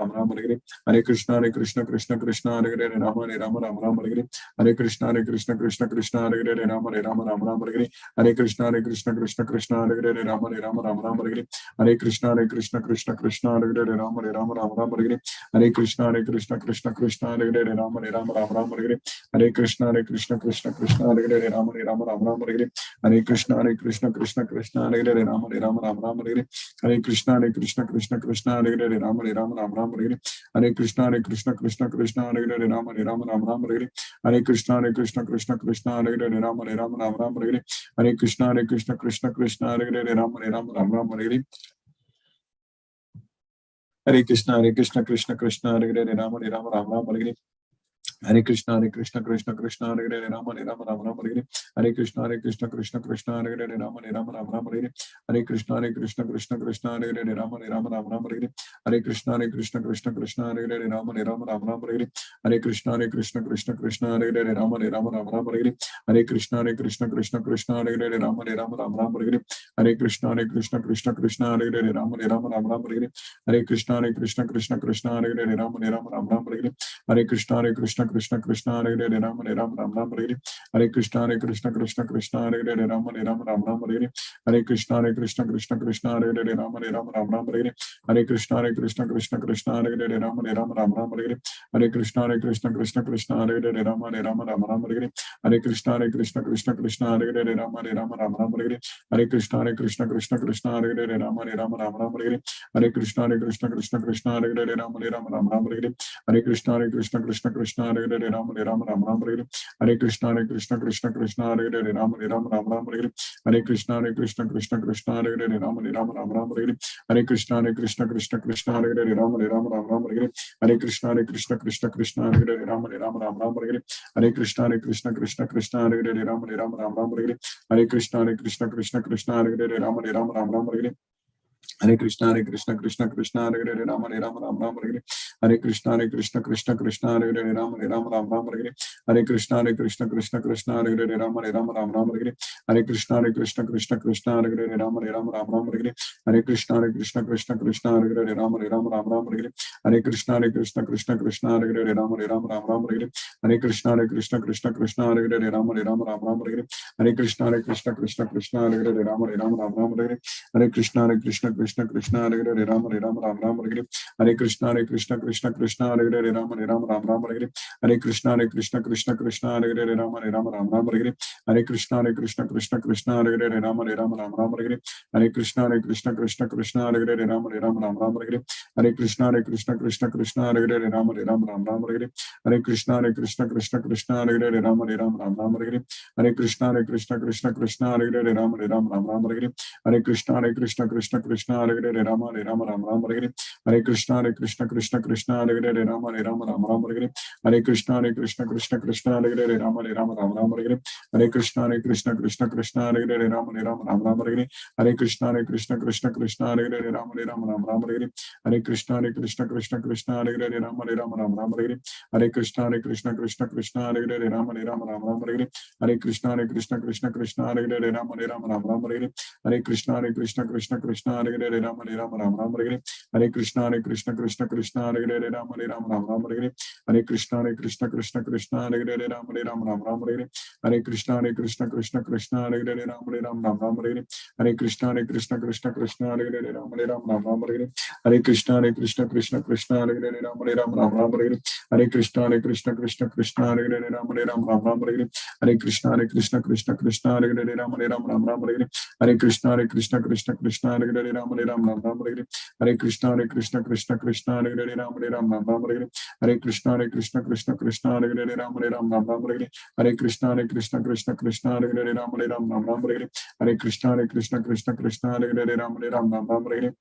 Rama Hare Hare Krishna Krishna Hare Hare Rama Rama Rama Hare Hare Krishna Krishna Hare Hare Rama Rama Rama Hare Hare Krishna Krishna Hare Hare Rama Rama Rama Hare Hare Krishna Krishna Hare Hare Rama Rama Rama Hare Hare Krishna Krishna Hare Hare Rama Rama Hare Hare Krishna Krishna Hare Hare Rama Rama Hare Hare Krishna Krishna Hare Hare Rama Rama Hare Hare Krishna Krishna Hare Hare Rama Rama Hare Hare Krishna Krishna Hare Hare Rama Rama Hare Hare Krishna Krishna Hare Hare Rama Rama Hare Hare Krishna Krishna Hare Hare Rama Rama Hare Hare Krishna Krishna Hare Hare Rama Rama Hare Hare Krishna Krishna Hare Hare Rama Rama Hare Hare Krishna Krishna Hare Hare Rama Rama Hare Hare Krishna Krishna Hare Hare Rama Rama Hare Hare Krishna Krishna Hare Hare Rama Rama Hare Hare Krishna Krishna Hare Hare Rama Rama Hare Hare Krishna Krishna Hare Hare Rama Rama Hare Hare Krishna Krishna Hare Hare Rama Rama Hare Hare Krishna Krishna Hare Hare Rama Rama Hare Hare Krishna Krishna Hare Hare Rama Rama Hare Hare Krishna Krishna Hare Hare Rama Rama Hare Hare Krishna Krishna Hare Hare Rama Rama Hare Hare Krishna Krishna Hare Hare Rama Rama Hare Hare Krishna Krishna Hare Hare Rama Rama Hare Hare Krishna Krishna Hare Hare Rama Rama Hare Hare Krishna Krishna Hare Hare Rama Rama Hare Hare Krishna Krishna Hare Hare Rama Rama Hare Hare Krishna Krishna Hare Hare Rama Rama Hare Hare Krishna Krishna Hare Hare Rama Rama Hare Hare Krishna Krishna Hare Hare Rama Rama Hare Hare Krishna Krishna Hare Hare Rama Rama Hare Hare Krishna Krishna Hare Hare Rama Rama Hare Hare Krishna Krishna Hare Hare Rama Rama Hare Hare Krishna Krishna Hare Hare Rama Rama Hare Hare Krishna Krishna Hare Hare Rama Rama Hare Hare Krishna Krishna Hare Hare Rama Rama Hare Hare Krishna Krishna Hare Hare Rama Rama Hare Hare Krishna Krishna Hare Hare Rama Rama Hare Hare Krishna Krishna Hare Hare Rama Rama Hare Hare Krishna Krishna Hare Hare Rama Rama Hare Hare Krishna Krishna Hare Hare Rama Rama Hare Hare Krishna Krishna Hare Hare Rama Rama Hare Hare Krishna Krishna Hare Hare Rama Rama Hare Hare Krishna Krishna Hare Hare Rama Rama Hare Hare Krishna Krishna Hare Hare Rama Rama Hare Hare Krishna Krishna Hare Hare Rama Rama Hare Hare Krishna Krishna Hare Hare Rama Rama Hare Hare Krishna Krishna Hare Hare Rama Rama Hare Hare Krishna Krishna Hare Hare Rama Rama Hare Hare Krishna Krishna Hare Hare Rama Rama Hare Hare Krishna Krishna Hare Hare Rama Rama Hare Hare Krishna Krishna Hare Hare Rama Rama Hare Hare Krishna Krishna Hare Hare Rama Rama Hare Hare Krishna Krishna Hare Hare Rama Rama Hare Hare Krishna Krishna Hare Hare Rama Rama Hare Hare Krishna Krishna Hare Hare Rama Rama Hare Hare Krishna Krishna Hare Hare Rama Rama Hare Hare Krishna Krishna Hare Hare Rama Rama Hare Hare Krishna Krishna Hare Hare Rama Rama Hare Hare Krishna Krishna Hare Hare Rama Rama Hare Hare Krishna Krishna Hare Hare Rama Rama Hare Hare Krishna Krishna Hare Hare Hare Ram, Hare Ram, Ram Ram, Hare Hare. Hare Krishna, Krishna Krishna, Hare Hare, Ram, Hare Ram, Ram Ram, Hare Hare. Hare Krishna, Krishna Krishna, Hare Hare, Ram, Hare Ram, Ram Ram, Hare Hare. Hare Krishna, Krishna Krishna, Hare Hare, Ram, Hare Ram, Ram Ram, Hare Hare. Hare Krishna, Krishna Krishna, Hare Hare, Ram, Hare Ram, Ram Ram, Hare Hare. Hare Krishna, Krishna Krishna, Hare Hare, Ram, Hare Ram, Ram Ram, Hare Hare. Hare Krishna, Krishna Krishna, Hare Hare, Ram, Hare Ram, Ram Ram, Hare Hare. Hare Krishna, Krishna Krishna, Hare Hare, Ram, Hare Ram, Ram Ram, Hare Hare. Hare Krishna, Krishna Krishna, Hare Hare, Ram, Hare Ram, Ram Ram, Hare Hare. Hare Krishna, Krishna Krishna, Hare Hare, Ram, Hare Ram, Ram Ram, Hare Hare. Hare Krishna, Krishna Krishna, Hare Hare, Ram, Hare Ram, Ram Ram, Hare Hare. Hare Krishna, Krishna Krishna, Hare Hare, Ram, Hare Ram, Ram Ram, Hare Hare.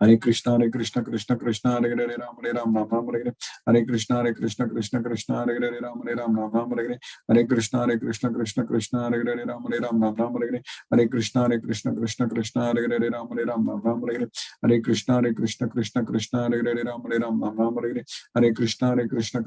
Hare Krishna, Krishna Krishna, Hare Hare, Ram, Hare Ram, Ram Ram, Hare Hare. Hare Krishna, Krishna Krishna, Hare Hare, Ram, Hare Ram, Ram Ram, Hare Hare. Hare Krishna, Krishna Krishna, Hare Hare, Ram, Hare Ram, Ram Ram, Hare Hare. Hare Krishna, Krishna Krishna, Hare Hare, Ram, Hare Ram, Ram Ram, Hare Hare. Hare Krishna, Krishna Krishna, Hare Hare, Ram, Hare Ram, Ram Ram, Hare Hare. Hare Krishna,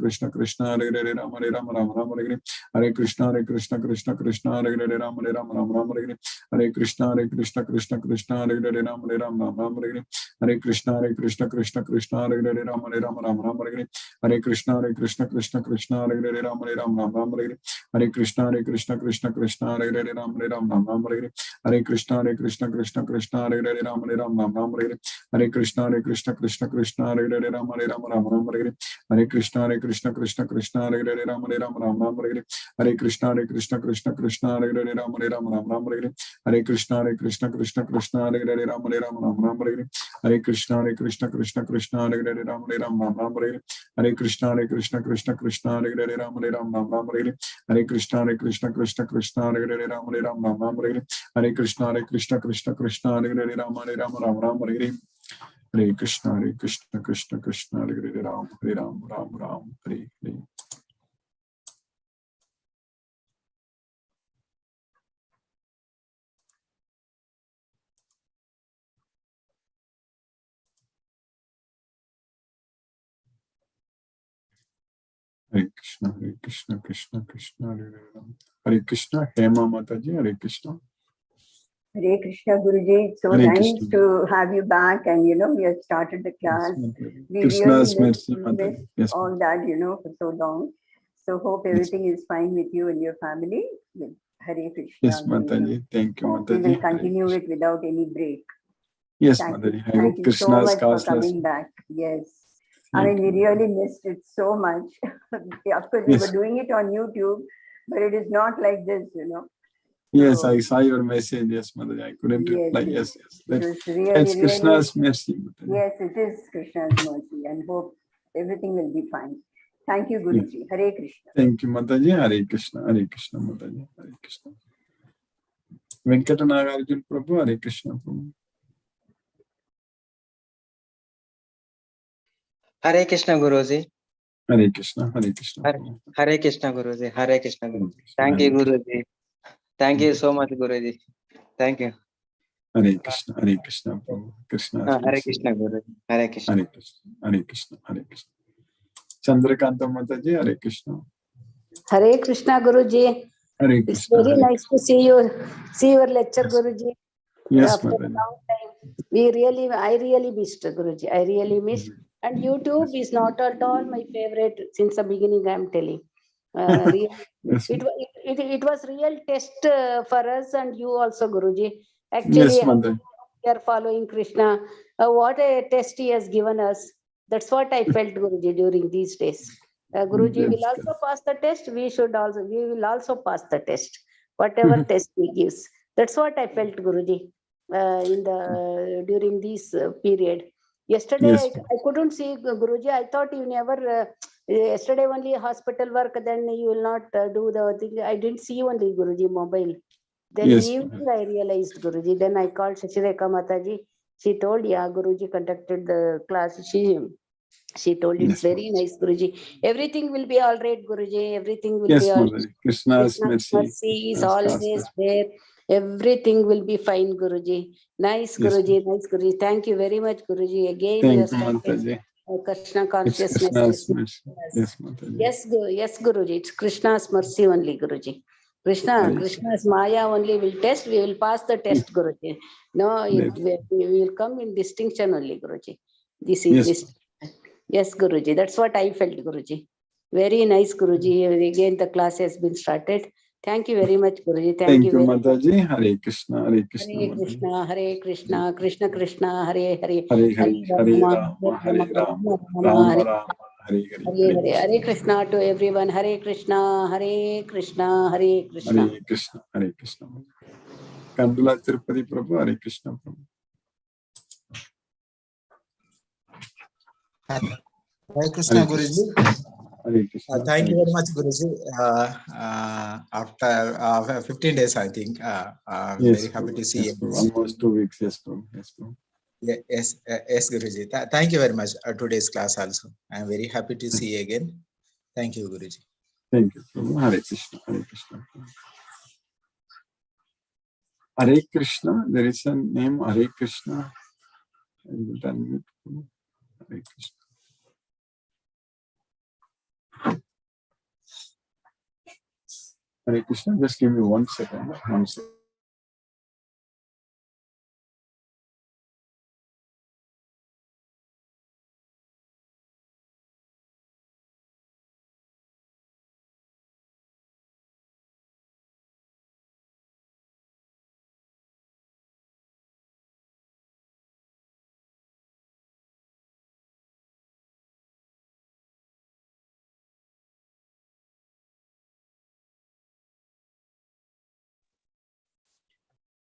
Krishna Krishna, Hare Hare, Ram, Hare Ram, Ram Ram, Hare Hare. Hare Krishna, Krishna Krishna, Hare Hare, Ram, Hare Ram, Ram Ram, Hare Hare. Hare Krishna, Krishna Krishna, Hare Hare, Ram, Hare Ram, Ram Ram, Hare Hare. Hare Krishna, Krishna Krishna, Hare Hare, Ram, Hare Ram, Ram Ram, Hare Hare. Hare Krishna, Krishna Krishna, Hare Hare, Ram, Hare Ram, Ram Ram, Hare Hare. Hare Krishna, Krishna Krishna, Hare Hare, Ram, Hare Ram, Ram Ram, Hare Hare. Hare Krishna, Krishna Krishna, Hare Hare, Ram, Hare Ram, Ram Ram, Hare Hare. Hare Krishna, Krishna Krishna, Hare Hare, Ram, Hare Ram, Ram Ram, Hare Hare. Hare Krishna, Krishna Krishna, Hare Hare, Ram, Hare Ram, Ram Ram, Hare Hare. Hare Krishna, Krishna Krishna, Hare Hare, Ram, Hare Ram, Ram Ram, Hare Hare. Hare Krishna, Krishna Krishna, Hare Hare, Ram, Hare Ram, Ram Ram, Hare Hare. Hare Krishna, Krishna Krishna, Hare Hare, Ram, Hare Ram, Ram Ram, Hare Hare. Hare Krishna, Krishna Krishna, Hare Hare, Ram, Hare Ram, Ram Ram, Hare Hare. Hare Krishna, Krishna Krishna, Hare Hare, Ram, Hare Ram, Ram Ram, Hare Hare. Hare Krishna, Krishna Krishna, Hare Hare, Ram, Hare Ram, Ram Ram, Hare Hare. Hare Krishna, Krishna Krishna, Hare Hare, Ram, Hare Ram, Ram Ram, Hare Hare. Hare Krishna, Krishna Krishna, Hare Hare, Ram, Hare Ram, Ram Ram, Hare Hare. Hare Krishna, Krishna Krishna, Hare Hare Ram. Hare Krishna, Hema Mataji, Hare Krishna. Hare Krishna, Guruji. It's so Hare nice Krishna. to have you back, and we have started the class. We Krishna's really mercy, Mataji. missed all that, for so long. So hope everything is fine with you and your family. With Hare Krishna. Yes, Mataji. Thank you, Hope we Mataji. will continue it without any break. Yes, Thank Mataji. you. I Thank hope you Krishna's so much for causeless. coming back. Yes. Thank we really missed it so much. Of course, we Yes. were doing it on YouTube, but it is not like this, Yes, So- I saw your message. Yes, Mataji. I couldn't Yes, reply. yes. Yes. It was really, It's Krishna's mercy, Mataji. Yes, it is Krishna's mercy, and hope everything will be fine. Thank you, Guruji. Hare Krishna. Thank you, Mataji. Hare Krishna, Mataji. Hare Krishna. Venkata Nagarjun Prabhu, Hare Krishna Prabhu. Hare Krishna Guruji. Hare Krishna, Prabhu. Hare Krishna Guruji. Hare Krishna Guruji. Thank you, Guruji. Thank you so much, Guruji. Thank you. Hare Krishna, Prabhu. Krishna. Hare Krishna Guruji. Hare Krishna. Hare Krishna, Hare Krishna. Chandrakanta Mataji, Hare Krishna. Hare Krishna, Guruji. Hare It's Krishna. very nice to see your lecture, Guruji. Yes, After a Mataji. long time, I really missed, Guruji. I really missed. And YouTube is not at all my favorite since the beginning. I am telling. Really, Yes, it was real test for us and you also, Guruji. yes, Actually, Mataji. we are following Krishna. What a test he has given us. That's what I felt, Guruji, during these days. Guruji Yes, will also pass the test. We will also pass the test. Whatever test he gives. That's what I felt, Guruji, during this period. Yesterday, Yes. I couldn't see Guruji. I thought you never. Yesterday only hospital work. Then you will not do the thing. I didn't see only Guruji mobile. Then Yes, evening I realized, Guruji. Then I called Shashireka Mataji. She told, yeah, Guruji conducted the class. She told it's Yes, very nice, Guruji. Everything will be all right, Guruji. Everything will Yes, be all right. Mataji. Krishna's mercy. Mercy is Krishna's always causeless. there. Everything will be fine, Guruji. Nice, Yes, Guruji. Nice, Guruji. Thank you very much, Guruji. Again, Thank you you, started Mataji. Krishna It's consciousness. Krishna's mercy. Yes, Mataji. Yes, Guruji. It's Krishna's mercy only, Guruji. Krishna's Maya only will test. We will pass the test, Guruji. No, we will come in distinction only, Guruji. This is this. Yes, Guruji. That's what I felt, Guruji. Very nice, Guruji. Again, the class has been started. Thank you very much, Guruji. Thank you very Mataji. Hare Krishna, Hare Krishna. Hare Krishna, Hare Krishna, Krishna Krishna, Hare Hare, Hare Hare, Hare Rama, Hare Rama, Rama Rama, Hare Hare. Hare Hare. Hare Krishna to everyone. Hare Krishna, Hare Krishna, Hare Krishna. Hare Krishna, Hare Krishna. Kandula Tirupati Prabhu, Hare Krishna Prabhu. Hare Krishna, Guruji. Hare Krishna. Thank you very much, Guruji. After 15 days, I think. I'm very happy to see you. Almost 2 weeks, yes, Prabhu. Yes, Prabhu. Yes, Guruji. Thank you very much. Today's class also. I'm very happy to see you again. Thank you, Guruji. Thank you, Prabhu. Hare Krishna, Hare Krishna. Hare Krishna, there is a name Hare Krishna. I will tell you, Prabhu. Hare Krishna. Hare Krishna, just give me 1 second. 1 second.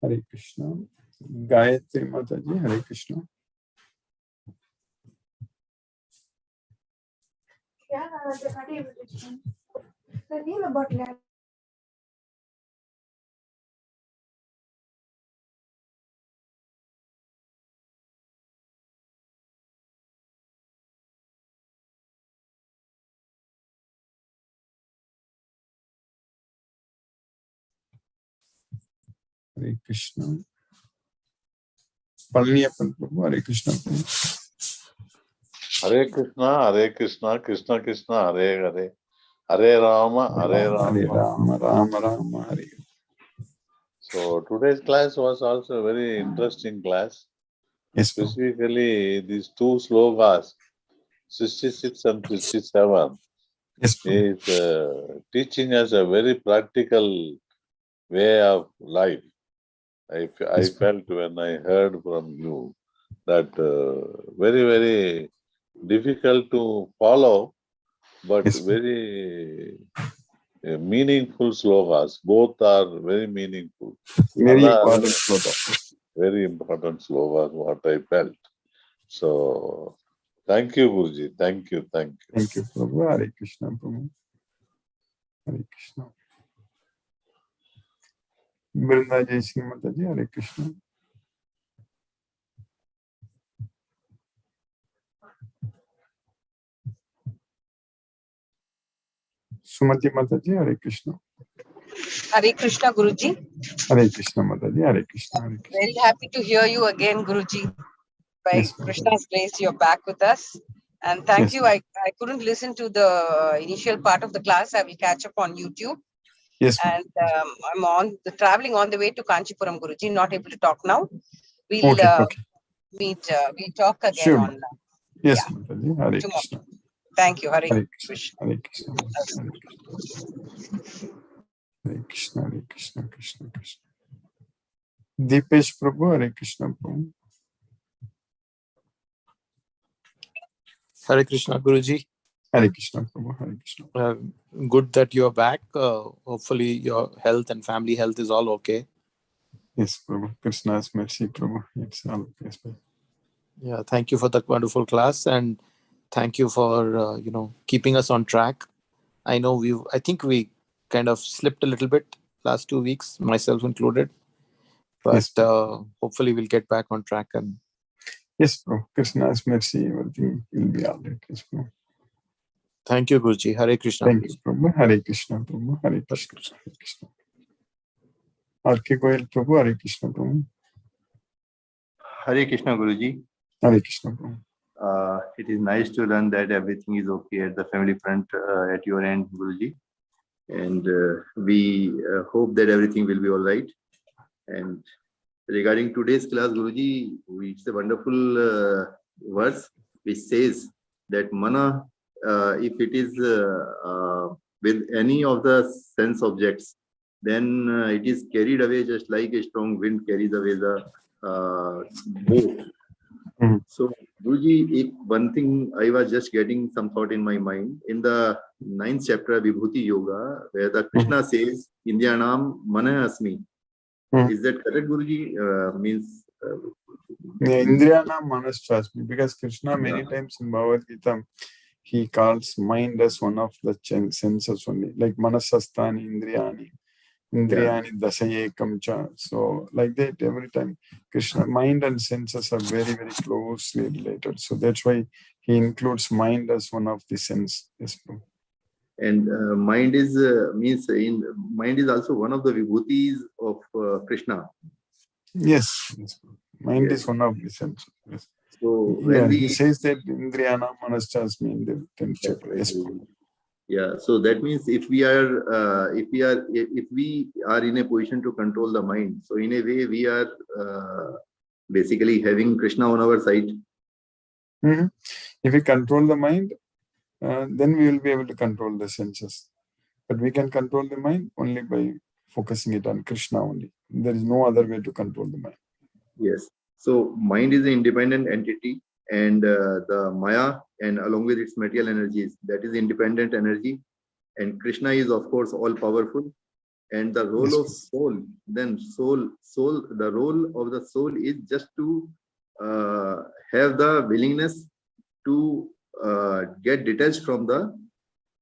Hare Krishna. Gayatri Mataji, Hare Krishna. Hare Krishna. Palniappan Prabhu, Hare Krishna. Hare Krishna, Hare Krishna, Krishna Krishna, Hare Hare, Hare Rama, Hare Rama. Hare Rama, Rama Rama, Hare. So today's class was also a very interesting class. Yes, Prabhu. Specifically, these 2 slokas, 66 and 67, Yes, Prabhu. is teaching us a very practical way of life. I Yes, felt when I heard from you that very, very difficult to follow, but Yes. very meaningful slokas. Both are very meaningful. Very Allah, important sloka. very important slokas, what I felt. So, thank you, Guruji. Thank you, thank you. Thank you, Prabhu. Hare Krishna, Prabhu. Hare Krishna. Brinda Jai Sri Mataji, Hare Krishna. Sumati Mataji, Hare Krishna. Hare Krishna, Guruji. Hare Krishna Mataji, Hare Krishna, Hare Krishna. Very happy to hear you again, Guruji. By Yes, Krishna's grace, you're back with us. And thank Yes, you. I couldn't listen to the initial part of the class. I will catch up on YouTube. Yes, And I'm traveling on the way to Kanchipuram, Guruji. Not able to talk now. We'll okay. meet. We'll talk again Sure. on Yes, yeah. Mataji, Hare tomorrow. Krishna. Thank you. Hare Hare Krishna. Krishna, Hare Krishna, Hare Krishna. Hare Krishna, Hare Krishna, Krishna Krishna. Deepesh Prabhu, Hare Krishna Prabhu. Hare Krishna, Guruji. Hare Krishna Prabhu, Hare Krishna. Good that you're back. Hopefully your health and family health is all okay. Yes, Prabhu. Krishna's mercy, Prabhu. It's all okay. Yeah, thank you for that wonderful class, and thank you for keeping us on track. I think we kind of slipped a little bit last 2 weeks, myself included, but Yes. Hopefully we'll get back on track. And yes, Prabhu. Krishna's mercy, everything will be all right. Yes, Prabhu. thank you, Guruji. Hare Krishna. Thank you, Prabhu. Hare Krishna, Prabhu. Hare Krishna, Hare Krishna. R.K. Goyal Prabhu, Hare Krishna, Prabhu. Hare Krishna, Guruji. Hare Krishna, Prabhu. It is nice to learn that everything is okay at the family front at your end, Guruji. and we hope that everything will be all right. And regarding today's class, Guruji, it's a wonderful verse which says that mana, if it is with any of the sense objects, then it is carried away just like a strong wind carries away the boat. So, Guruji, one thing I was just getting some thought in my mind in the 9th chapter, Vibhuti Yoga, where the Krishna says, Indriyanam mana asmi. Is that correct, Guruji? Means. Indriyana Manaschasmi, because Krishna many times in Bhagavad Gita, he calls mind as one of the senses only, like Manasastani Indriyani. Indriyani Dasayekam cha. So like that, every time Krishna, mind and senses are very, very closely related. So that's why he includes mind as one of the sense. Yes, bro. And mind is mind is also one of the vibhutis of Krishna. Yes, yes. Mind is one of the senses. Yes. So when he says that Indriyana Manaschasmi in the 10th chapter. Yes, yeah. So that means if we are in a position to control the mind, so in a way we are basically having Krishna on our side. If we control the mind, then we will be able to control the senses. But we can control the mind only by focusing it on Krishna only. There is no other way to control the mind. Yes. So mind is an independent entity, and the Maya and along with its material energies, that is independent energy. And Krishna is of course all powerful. And the role of soul, then the role of the soul is just to have the willingness to get detached from the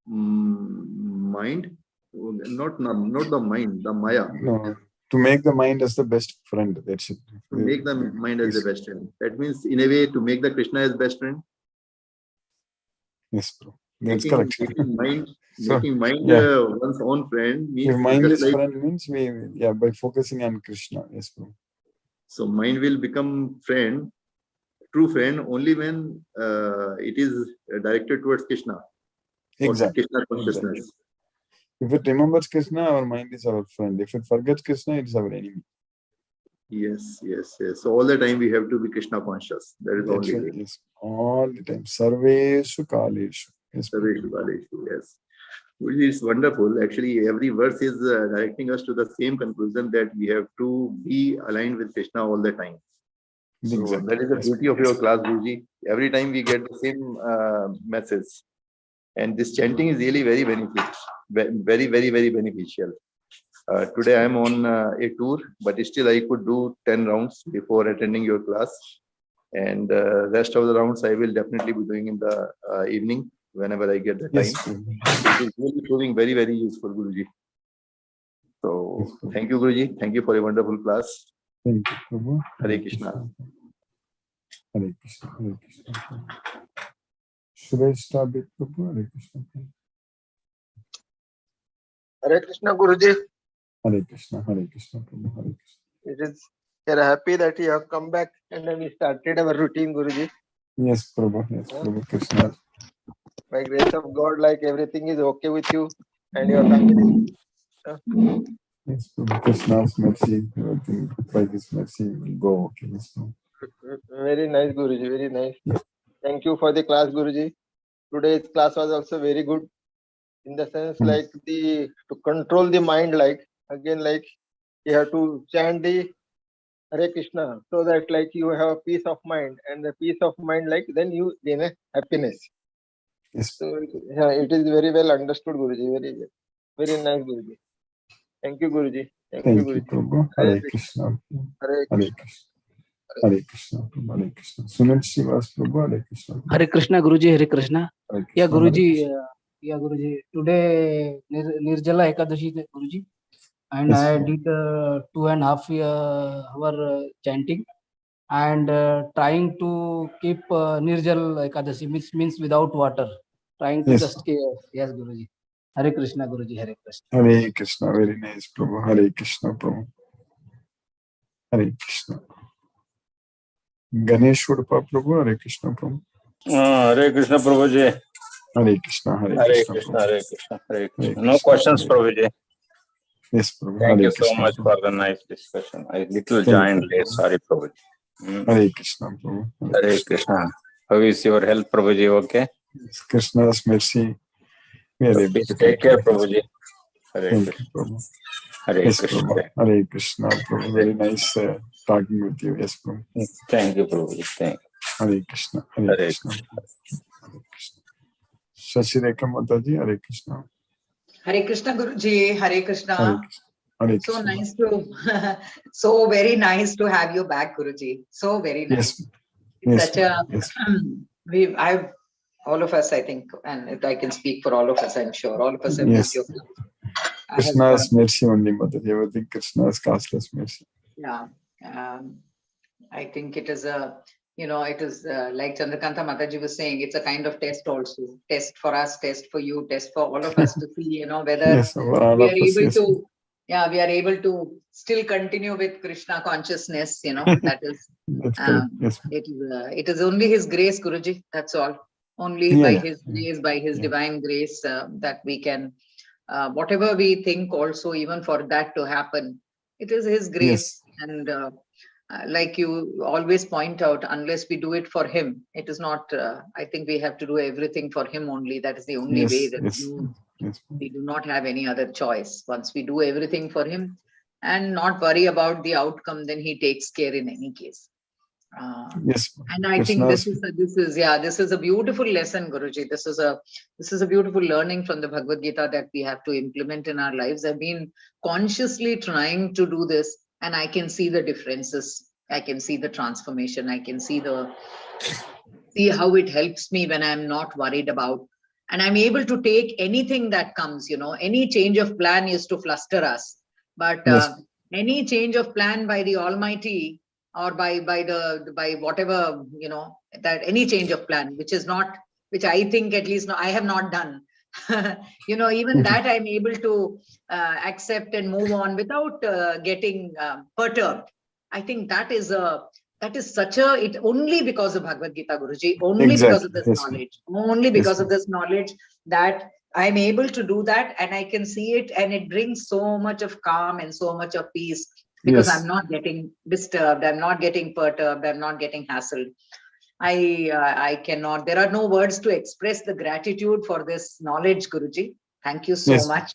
mind, not the mind, the Maya. No, to make the mind as the best friend. That's it. To make the mind as the best friend. That means, in a way, to make the Krishna as best friend. Yes, bro. That's correct. Making mind one's own friend means. If mind is friend means by focusing on Krishna. Yes, bro. So mind will become friend, true friend, only when it is directed towards Krishna. Exactly. Krishna consciousness. Exactly. If it remembers Krishna, our mind is our friend. If it forgets Krishna, it is our enemy. Yes. So all the time we have to be Krishna conscious. That is the only way. Yes. All the time. Sarveshu Kaleshu. Yes. Sarveshu Kaleshu. Yes. Which is wonderful. Actually, every verse is directing us to the same conclusion that we have to be aligned with Krishna all the time. So that is the beauty of your class, Guruji. Every time we get the same message. And this chanting is really very beneficial. Very, very, very beneficial. Today I am on a tour, but still I could do 10 rounds before attending your class. And rest of the rounds I will definitely be doing in the evening whenever I get the time. It is really proving very, very useful, Guruji. So thank you, Guruji. Thank you for a wonderful class. Thank you, Prabhu. Hare Krishna. Hare Krishna. Hare Krishna. Should I start with Prabhu? Hare Krishna. Hare Krishna, Guruji. Hare Krishna. Hare Krishna. Prabhu. Hare Krishna. We are happy that you have come back and then we started our routine, Guruji. Yes, Prabhu. Yes, Prabhu Krishna. By grace of God, like everything is okay with you and your family. Yes, Prabhu Krishna's mercy. Everything by His mercy will go okay. Yes, Prabhu. Very nice, Guruji. Very nice. Thank you for the class, Guruji. Today's class was also very good in the sense like to control the mind, like again, like you have to chant the Hare Krishna so that like you have a peace of mind, and the peace of mind, like then you gain a happiness. Yes. So it is very well understood, Guruji. Very, very nice, Guruji. Thank you, Guruji. Thank you, Guruji. Prabhu. Hare Krishna. Hare Krishna. Hare Krishna. Hare Krishna. Sunil Srivas Prabhu. Hare Krishna. Hare Krishna, Guruji. Hare Krishna. Hare Krishna. Yeah, Guruji. Yeah, Guruji. Today Nirjala Ekadashi, Guruji, and Yes, I did 2.5 hour chanting and trying to keep Nirjal Ekadashi, means without water. Trying to just yes, Guruji. Hare Krishna, Guruji. Hare Krishna. Hare Krishna. Very nice, Prabhu. Hare Krishna, Prabhu. Hare Krishna. Ganesh Urpa Prabhu. Hare Krishna, Prabhu. Hare Krishna, Prabhuji. Hare Krishna, Hare Hare Krishna, Krishna, Prabhu. Hare Krishna, Hare Hare Krishna. No Krishna, questions, Hare- Prabhuji. Yes, Prabhu. Thank Hare you so Krishna, much Prabhu. for the nice discussion. I little Thank joined you, late. Prabhu. Sorry, Prabhuji. Hare Krishna, Prabhu. Hare Krishna. How is your health, Prabhuji? Okay? It's Krishna's mercy. We are So able please to take care, continue. Prabhuji. Hare Thank Krishna. you, Prabhu. Hare Yes, Krishna. Prabhu. Hare Krishna, Prabhu. Very nice talking with you. Yes, Prabhu. Thank you, Prabhuji. Thank you. Hare Krishna, Hare Hare Krishna. Hare Krishna. Shashireka Mataji, Hare Krishna. Hare Krishna Guruji, Hare Hare Krishna. Krishna. Hare So Krishna. nice to, so very nice to have you back, Guruji. So very nice. Yes. It's Yes, such a, yes. all of us, I think, and if I can speak for all of us, I'm sure all of us have Yes. missed your class. Krishna's mercy only, Mataji. Everything Krishna's costless mercy. Yeah. I think it is a, it is like Chandrakanta Mataji was saying, it's a kind of test also. Test for us, test for you, test for all of us to see, whether Yes, for all we of are us, able yes. to, we are able to still continue with Krishna consciousness, that is, That's correct. Yes. it is only His grace, Guruji, that's all. Only Yeah, by yeah, His yeah. grace, by His Yeah. divine grace, that we can, whatever we think also, even for that to happen, it is His grace. And like you always point out, unless we do it for Him, it is not, I think we have to do everything for Him only. That is the only Yes, way. yes, yes. We do not have any other choice. Once we do everything for Him and not worry about the outcome, then He takes care in any case. Yes. And I think Krishna's, this is a beautiful lesson, Guruji. This is a beautiful learning from the Bhagavad Gita that we have to implement in our lives. I've been consciously trying to do this, and I can see the differences. I can see the transformation. I can see how it helps me when I'm not worried about, and I'm able to take anything that comes. Any change of plan used to fluster us, but yes. any change of plan by the Almighty, or by whatever, that any change of plan, which I think at least I have not done, even that I'm able to accept and move on without getting perturbed. I think that is it only because of Bhagavad Gita, Guruji, only because of this knowledge, only because of this knowledge that I'm able to do that, and I can see it, and it brings so much of calm and so much of peace, because I'm not getting disturbed, I'm not getting perturbed, I'm not getting hassled. I cannot, there are no words to express the gratitude for this knowledge, Guruji. Thank you so much.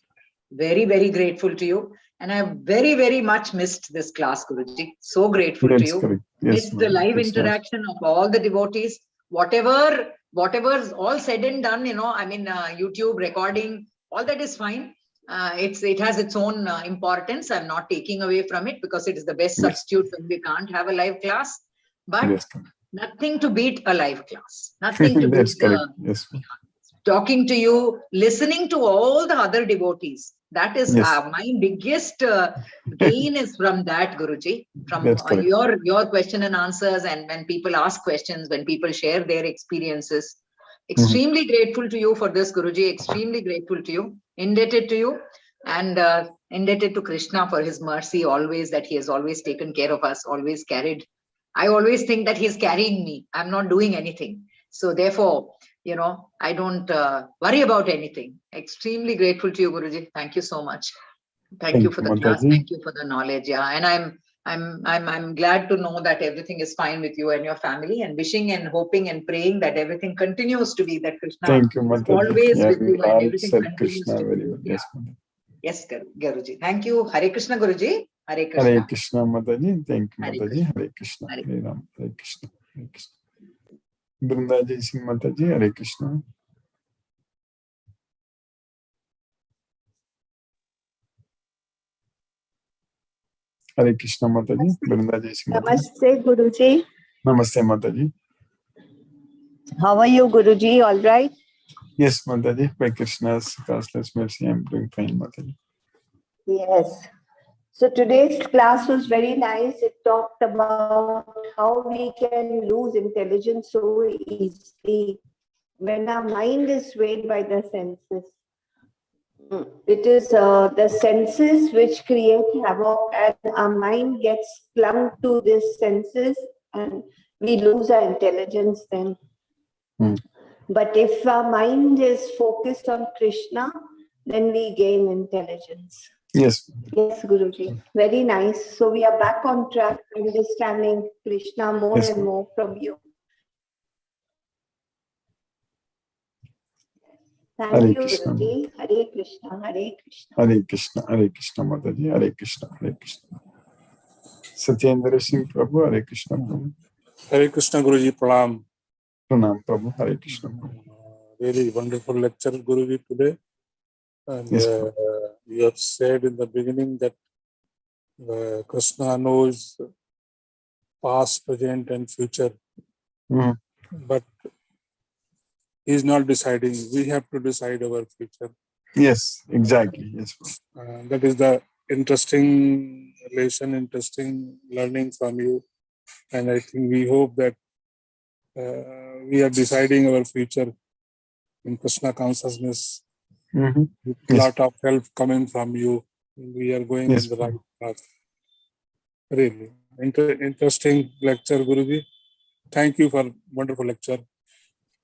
Very, very grateful to you. And I very, very much missed this class, Guruji. So grateful to you. Correct. Yes, Missed the live interaction of all the devotees. Whatever's all said and done, YouTube recording, all that is fine. It has its own importance. I'm not taking away from it, because it is the best substitute when we can't have a live class. But nothing to beat a live class. Nothing to beat talking to you, listening to all the other devotees. That is my biggest gain is from that, Guruji. From your question and answers, and when people ask questions, when people share their experiences. Extremely grateful to you for this, Guruji. Extremely grateful to you. Indebted to you, and indebted to Krishna for his mercy always, that he has always taken care of us, always carried. I always think that he's carrying me. I'm not doing anything. So therefore, I don't worry about anything. Extremely grateful to you, Guruji. Thank you so much. Thank you for the class. Thank you for the knowledge. Yeah, and I'm glad to know that everything is fine with you and your family, and wishing and hoping and praying that everything continues to be, that Krishna is always with you, and everything continues to be. Yes, Guruji. Thank you. Hare Krishna, Guruji. Hare Krishna. Hare Krishna, Mataji. Thank you, Mataji. Hare Krishna. Hare Ram. Hare Krishna. Hare Krishna. Brinda Singh Mataji. Hare Krishna. Hare Krishna, Mataji. Brinda Singh Mataji. Namaste, Guruji. Namaste, Mataji. How are you, Guruji? All right? Yes, Mataji. By Krishna's costless mercy, I'm doing fine, Mataji. Yes. So today's class was very nice. It talked about how we can lose intelligence so easily when our mind is swayed by the senses. It is the senses which create havoc, and our mind gets clung to these senses, and we lose our intelligence then. But if our mind is focused on Krishna, then we gain intelligence. Yes. Yes, Guruji. Very nice. So we are back on track, understanding Krishna more Yes, and more from you. Thank Hare you, Krishna. Guruji. Hare Krishna. Hare Krishna. Hare Krishna. Hare Krishna, Mataji. Hare Krishna. Hare Krishna. Satyendra Singh Prabhu. Hare Krishna, Prabhu. Hare Krishna Guruji, Pranam. Pranam, Prabhu. Hare Krishna, Prabhu. Really wonderful lecture, Guruji, today. And Yes, you have said in the beginning that Krishna knows past, present, and future. Mhm. But he's not deciding. We have to decide our future. Yes, exactly. Yes, Prabhu. That is the interesting lesson, interesting learning from you. And I think we hope that we are deciding our future in Krishna consciousness. Mhm. With Yes. lot of help coming from you. We are going Yes, in the right path. Really. Interesting lecture, Guruji. Thank you for wonderful lecture.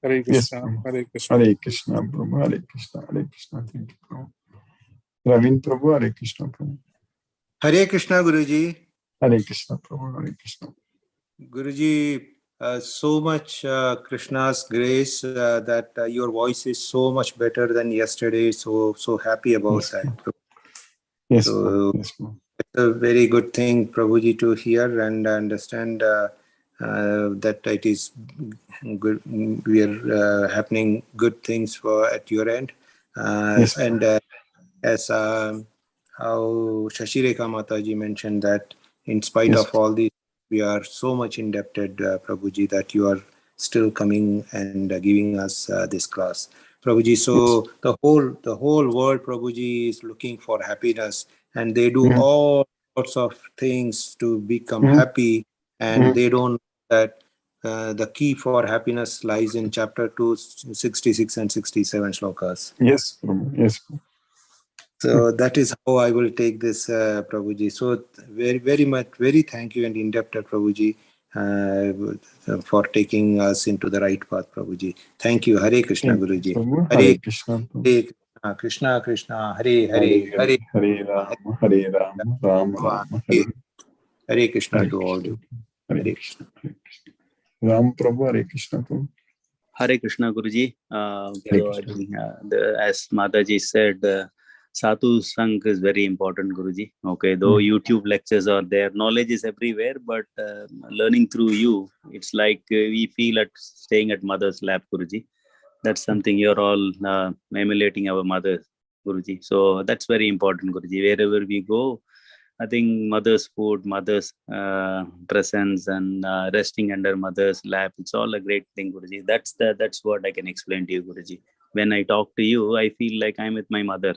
Hare Yes, Krishna. Prabhu. Hare Krishna. Hare Krishna, Prabhu. Hare Krishna. Hare Krishna. Thank you, Prabhu. Ravin Prabhu. Hare Krishna, Prabhu. Hare Krishna, Guruji. Hare Krishna, Prabhu. Hare Krishna. Guruji, so much Krishna's grace that your voice is so much better than yesterday. So happy about Yes, that. Yes, So Prabhu. Yes, Prabhu. it's a very good thing, Prabhuji, to hear and understand that it is good. We are happening good things for at your end, Yes, and as how Shashireka Mataji mentioned that in spite Yes. of all this, we are so much indebted, Prabhuji, that you are still coming and giving us this class, Prabhuji. So the whole world, Prabhuji, is looking for happiness, and they do Mhm. all sorts of things to become Mhm. happy, and Mhm. they don't know that the key for happiness lies in chapter 2, 66 and 67 shlokas. Yes, Prabhu. Yes, Prabhu. So that is how I will take this, Prabhuji. So very much, very thank you and indebted, Prabhuji, for taking us into the right path, Prabhuji. Thank you. Hare Krishna, Thank you, Guruji. Prabhu. Hare Hare Krishna, Prabhu. Krishna, Krishna Krishna, Hare Hare Hare, Hare Hare, Hare Rama, Hare Rama, Rama Rama, Hare Hare Krishna Hare to all Krishna. you. Hare Hare Krishna. Hare Krishna. Ram Prabhu. Hare Krishna, Prabhu. Hare Krishna, Guruji. Hare So I Krishna. think, as Mataji said, Sadhu Sang is very important, Guruji. Okay, though YouTube lectures are there, knowledge is everywhere, but learning through you, it's like we feel at staying at mother's lap, Guruji. That's something you're all emulating our mother, Guruji. So that's very important, Guruji. Wherever we go, I think mother's food, mother's presence, and resting under mother's lap, it's all a great thing, Guruji. That's what I can explain to you, Guruji. When I talk to you, I feel like I'm with my mother,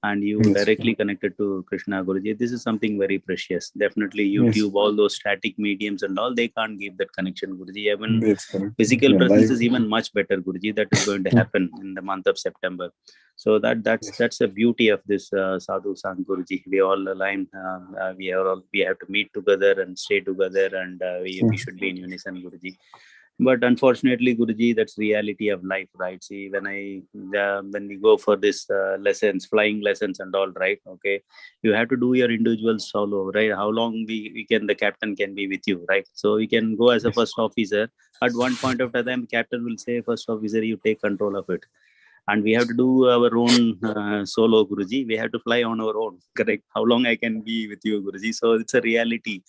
and you Yes, directly connected to Krishna, Guruji. This is something very precious. Definitely Yes. YouTube, all those static mediums and all, they can't give that connection, Guruji. Even That's correct. physical Yeah, presence live. is even much better, Guruji. That is going to happen in the month of September. So that's the beauty of this Sadhu Sang, Guruji. We all align. We have to meet together and stay together, and we should be in unison, Guruji. But unfortunately, Guruji, that's reality of life, right? See, when we go for this lessons, flying lessons and all, right? Okay, you have to do your individual solo, right? How long the captain can be with you, right? So we can go as a first officer. At one point of time, captain will say, first officer, you take control of it. And we have to do our own solo, Guruji. We have to fly on our own, correct? How long I can be with you, Guruji? So it's a reality.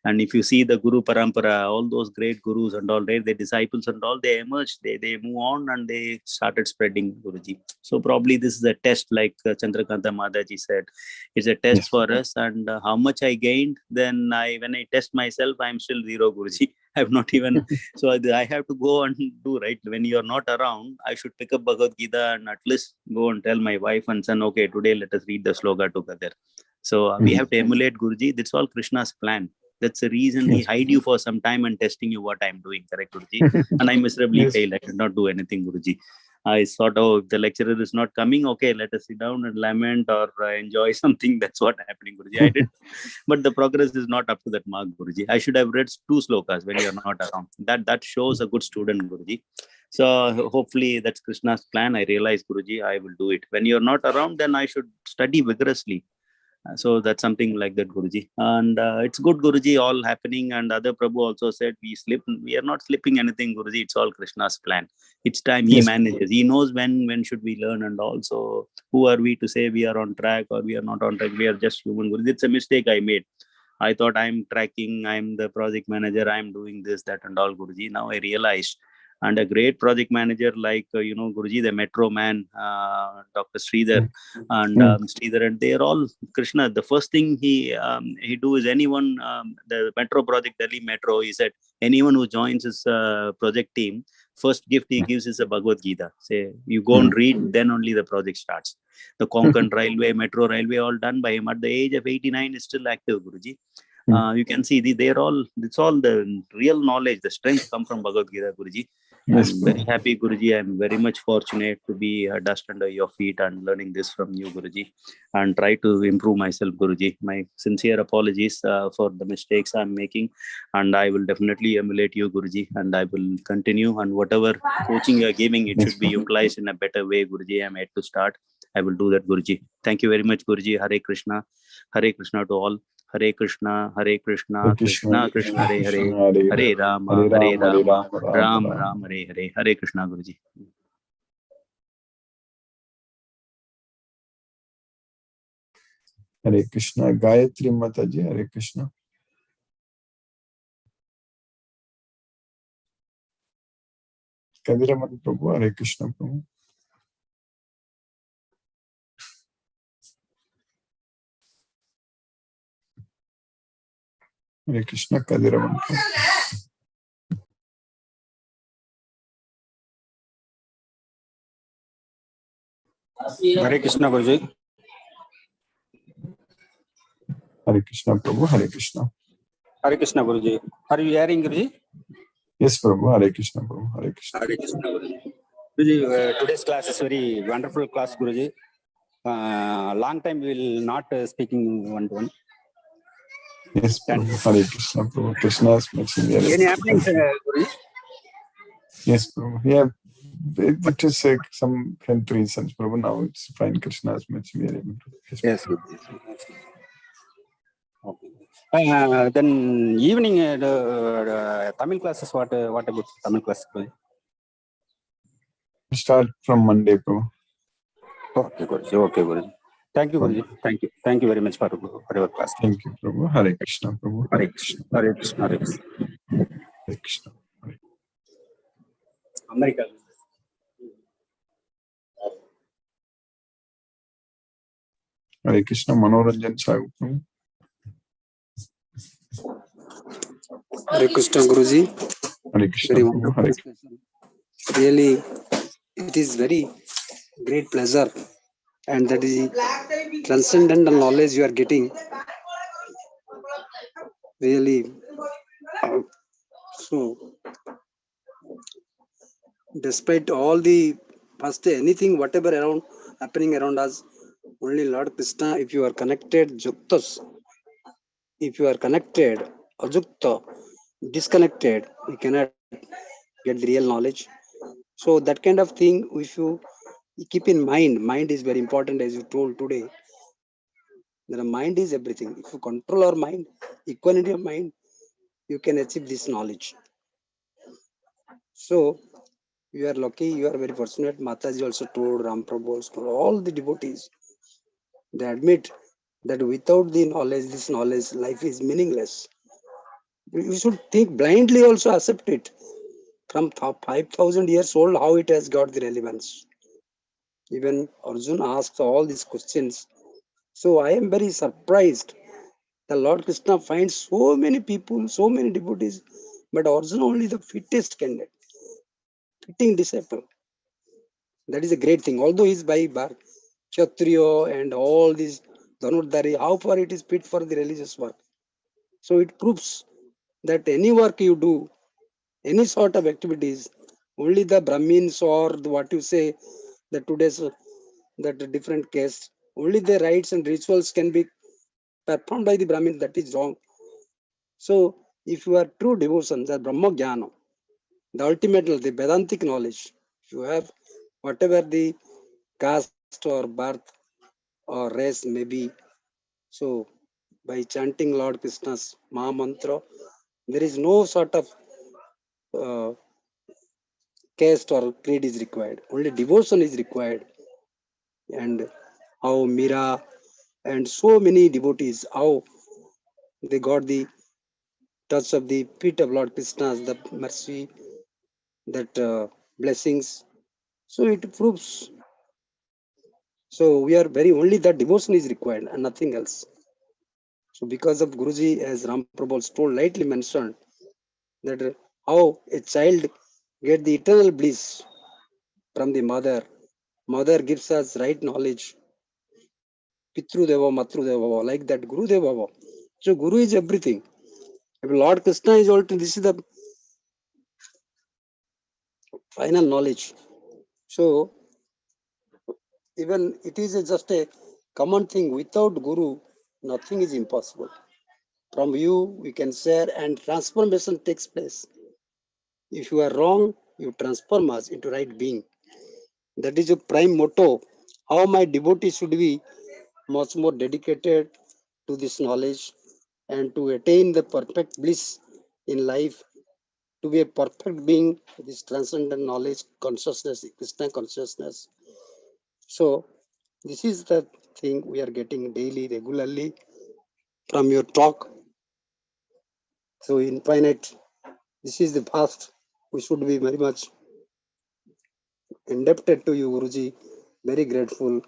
And if you see the Guru Parampara, all those great gurus and all, right, the disciples and all, they emerged, they move on and they started spreading, Guruji. So probably this is a test, like Chandrakanta Madaji said. It's a test for us. And how much I gained, then when I test myself, I'm still zero, Guruji. I've not even, so I have to go and do, right? When you're not around, I should pick up Bhagavad Gita and at least go and tell my wife and son, okay, today let us read the sloka together. So we have to emulate Guruji. That's all Krishna's plan. That's the reason he hide you for some time and testing you what I'm doing, correct, Guruji? And I miserably failed. I did not do anything, Guruji. I thought, oh, if the lecturer is not coming, okay, let us sit down and lament or enjoy something. That's what happening, Guruji. I did. But the progress is not up to that mark, Guruji. I should have read 2 slokas when you're not around. That shows a good student, Guruji. So hopefully that's Krishna's plan. I realize, Guruji, I will do it. When you're not around, then I should study vigorously. So that's something like that, Guruji. And it's good, Guruji, all happening. And other Prabhu also said, we are not slipping anything, Guruji. It's all Krishna's plan. Each time he manages. He knows when should we learn. And also, who are we to say we are on track or we are not on track? We are just human, Guruji. It's a mistake I made. I thought I'm tracking, I'm the project manager, I'm doing this, that, and all, Guruji. Now I realized, and a great project manager like, Guruji, the Metro man, Dr. Sridhar, and Sridhar, and they are all Krishna. The first thing he do is anyone, the Metro project, Delhi Metro, he said, anyone who joins his project team, first gift he gives is a Bhagavad Gita. Say, you go and read, then only the project starts. The Konkan Railway, Metro Railway, all done by him. At the age of 89, is still active, Guruji. You can see it's all the real knowledge, the strength come from Bhagavad Gita, Guruji. I'm very happy, Guruji. I'm very much fortunate to be a dust under your feet and learning this from you, Guruji, and try to improve myself, Guruji. My sincere apologies for the mistakes I'm making, and I will definitely emulate you, Guruji, and I will continue. And whatever coaching you're giving, it should be utilized in a better way, Guruji. I'm yet to start. I will do that, Guruji. Thank you very much, Guruji. Hare Krishna to all. Hare Krishna, Krishna Krishna, Hare Hare, Hare Rama, Ram Ram, Hare Hare. Hare Krishna, Guruji. Hare Krishna. Gayatri Mataji, Hare Krishna. Kadiraman Prabhu, Hare Krishna Prabhu. Hare Krishna, Kadiraman Prabhu. Hare Krishna, Guruji. Hare Krishna Prabhu, Hare Krishna. Hare Krishna, Guruji. Are you hearing, Guruji? Yes, Prabhu. Hare Krishna Prabhu. Hare Krishna. Hare Krishna, Guruji. Guruji, today's class is very wonderful class, Guruji. Long time we will not speaking one-to-one. Yes, Prabhu. Hare Krishna Prabhu. Krishna's message. Any happenings, Guruji? Yes, Prabhu. Yeah, it is some health reasons, Prabhu. Now it's fine. Krishna's message. We are able to. Yes, Guruji. Okay. Then evening the Tamil classes. What about Tamil classes? Start from Monday, Prabhu. Okay, Guruji. Okay, Guruji. Thank you, Guruji. Thank you. Thank you very much for your class. Thank you, Prabhu. Hare Krishna, Prabhu. Hare Krishna. Hare Krishna. Hare Krishna. Hare Krishna. America. Hare Krishna. Manoranjan Sahu, Prabhu. Hare Krishna, Guruji. Hare Krishna. Very wonderful. Really, it is very great pleasure, and that is transcendental knowledge you are getting. Really, so despite all the past, anything, whatever around happening around us, only Lord Krishna, if you are connected, Juktas, if you are connected, Ajukta, disconnected, you cannot get the real knowledge. So that kind of thing, if you keep in mind is very important, as you told today. The mind is everything. If you control our mind, equanimity of mind, you can achieve this knowledge. So you are lucky, you are very fortunate. Mataji also told, Ram Prabhu also told, all the devotees, they admit that without the knowledge, this knowledge, life is meaningless. We should think blindly, also accept it. From 5,000 years old, how it has got the relevance. Even Arjuna asked all these questions. So I am very surprised. The Lord Krishna finds so many people, so many devotees, but Arjuna only the fittest candidate, fitting disciple. That is a great thing. Although he is by birth Kshatriya and all these Dhanurdhari, how far it is fit for the religious work. So it proves that any work you do, any sort of activities, only the Brahmins or what you say, that today's that different caste, only the rites and rituals can be performed by the Brahmins. That is wrong. So if you are true devotion, that Brahma Jnana, the ultimate, the Vedantic knowledge. If you have whatever the caste or birth or race may be, so by chanting Lord Krishna's Maha Mantra, there is no sort of caste or creed is required. Only devotion is required. And how Mira and so many devotees, how they got the touch of the feet of Lord Krishna, the mercy, that blessings. So it proves. So we are very only that devotion is required and nothing else. So because of Guruji, as Ram Prabhu told, lightly mentioned, that how a child get the eternal bliss from the mother. Mother gives us right knowledge. Pitru Deva, Matru Deva, like that Guru Deva. So Guru is everything. If Lord Krishna is all, this is the final knowledge. So even it is just a common thing. Without Guru, nothing is impossible. From you, we can share and transformation takes place. If you are wrong, you transform us into right being. That is a prime motto. How my devotee should be much more dedicated to this knowledge and to attain the perfect bliss in life, to be a perfect being, this transcendent knowledge, consciousness, Krishna consciousness. So this is the thing we are getting daily, regularly from your talk. So infinite, this is the past. We should be very much indebted to you, Guruji. Very grateful,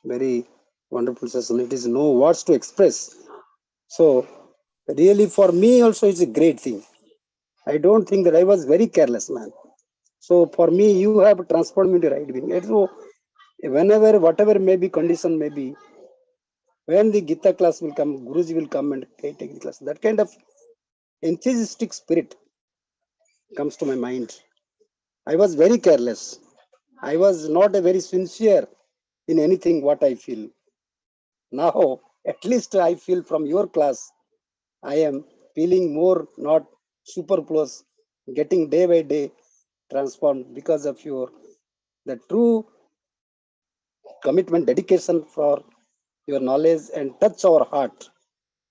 very wonderful session. It is no words to express. So really for me also it's a great thing. I don't think that I was very careless man. So for me, you have transformed me to right being. So whenever, whatever may be condition may be, when the Gita class will come, Guruji will come and take the class. That kind of enthusiastic spirit comes to my mind. I was very careless. I was not a very sincere in anything what I feel. Now, at least I feel from your class, I am feeling more, not super close, getting day by day transformed because of the true commitment, dedication for your knowledge and touch our heart.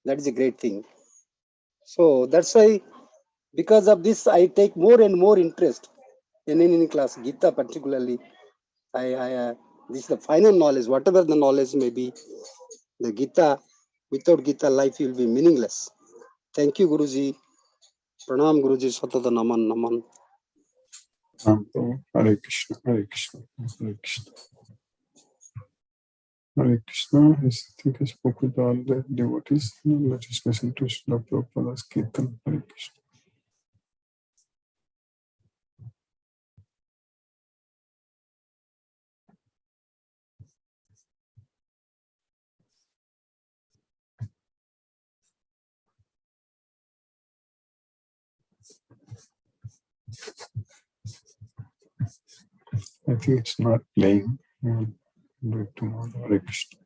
That is a great thing. So that's why, because of this, I take more and more interest in any class, Gita particularly. This is the final knowledge, whatever the knowledge may be. The Gita, without Gita, life will be meaningless. Thank you, Guruji. Pranam, Guruji. Satata Naman, Naman. Hare Krishna, Hare Krishna, Hare Krishna. Hare Krishna. I think I spoke with all the devotees. Now let us listen to Srila Prabhupada's Kirtan. Hare Krishna. I think it's not playing. Do it tomorrow. Hare Krishna.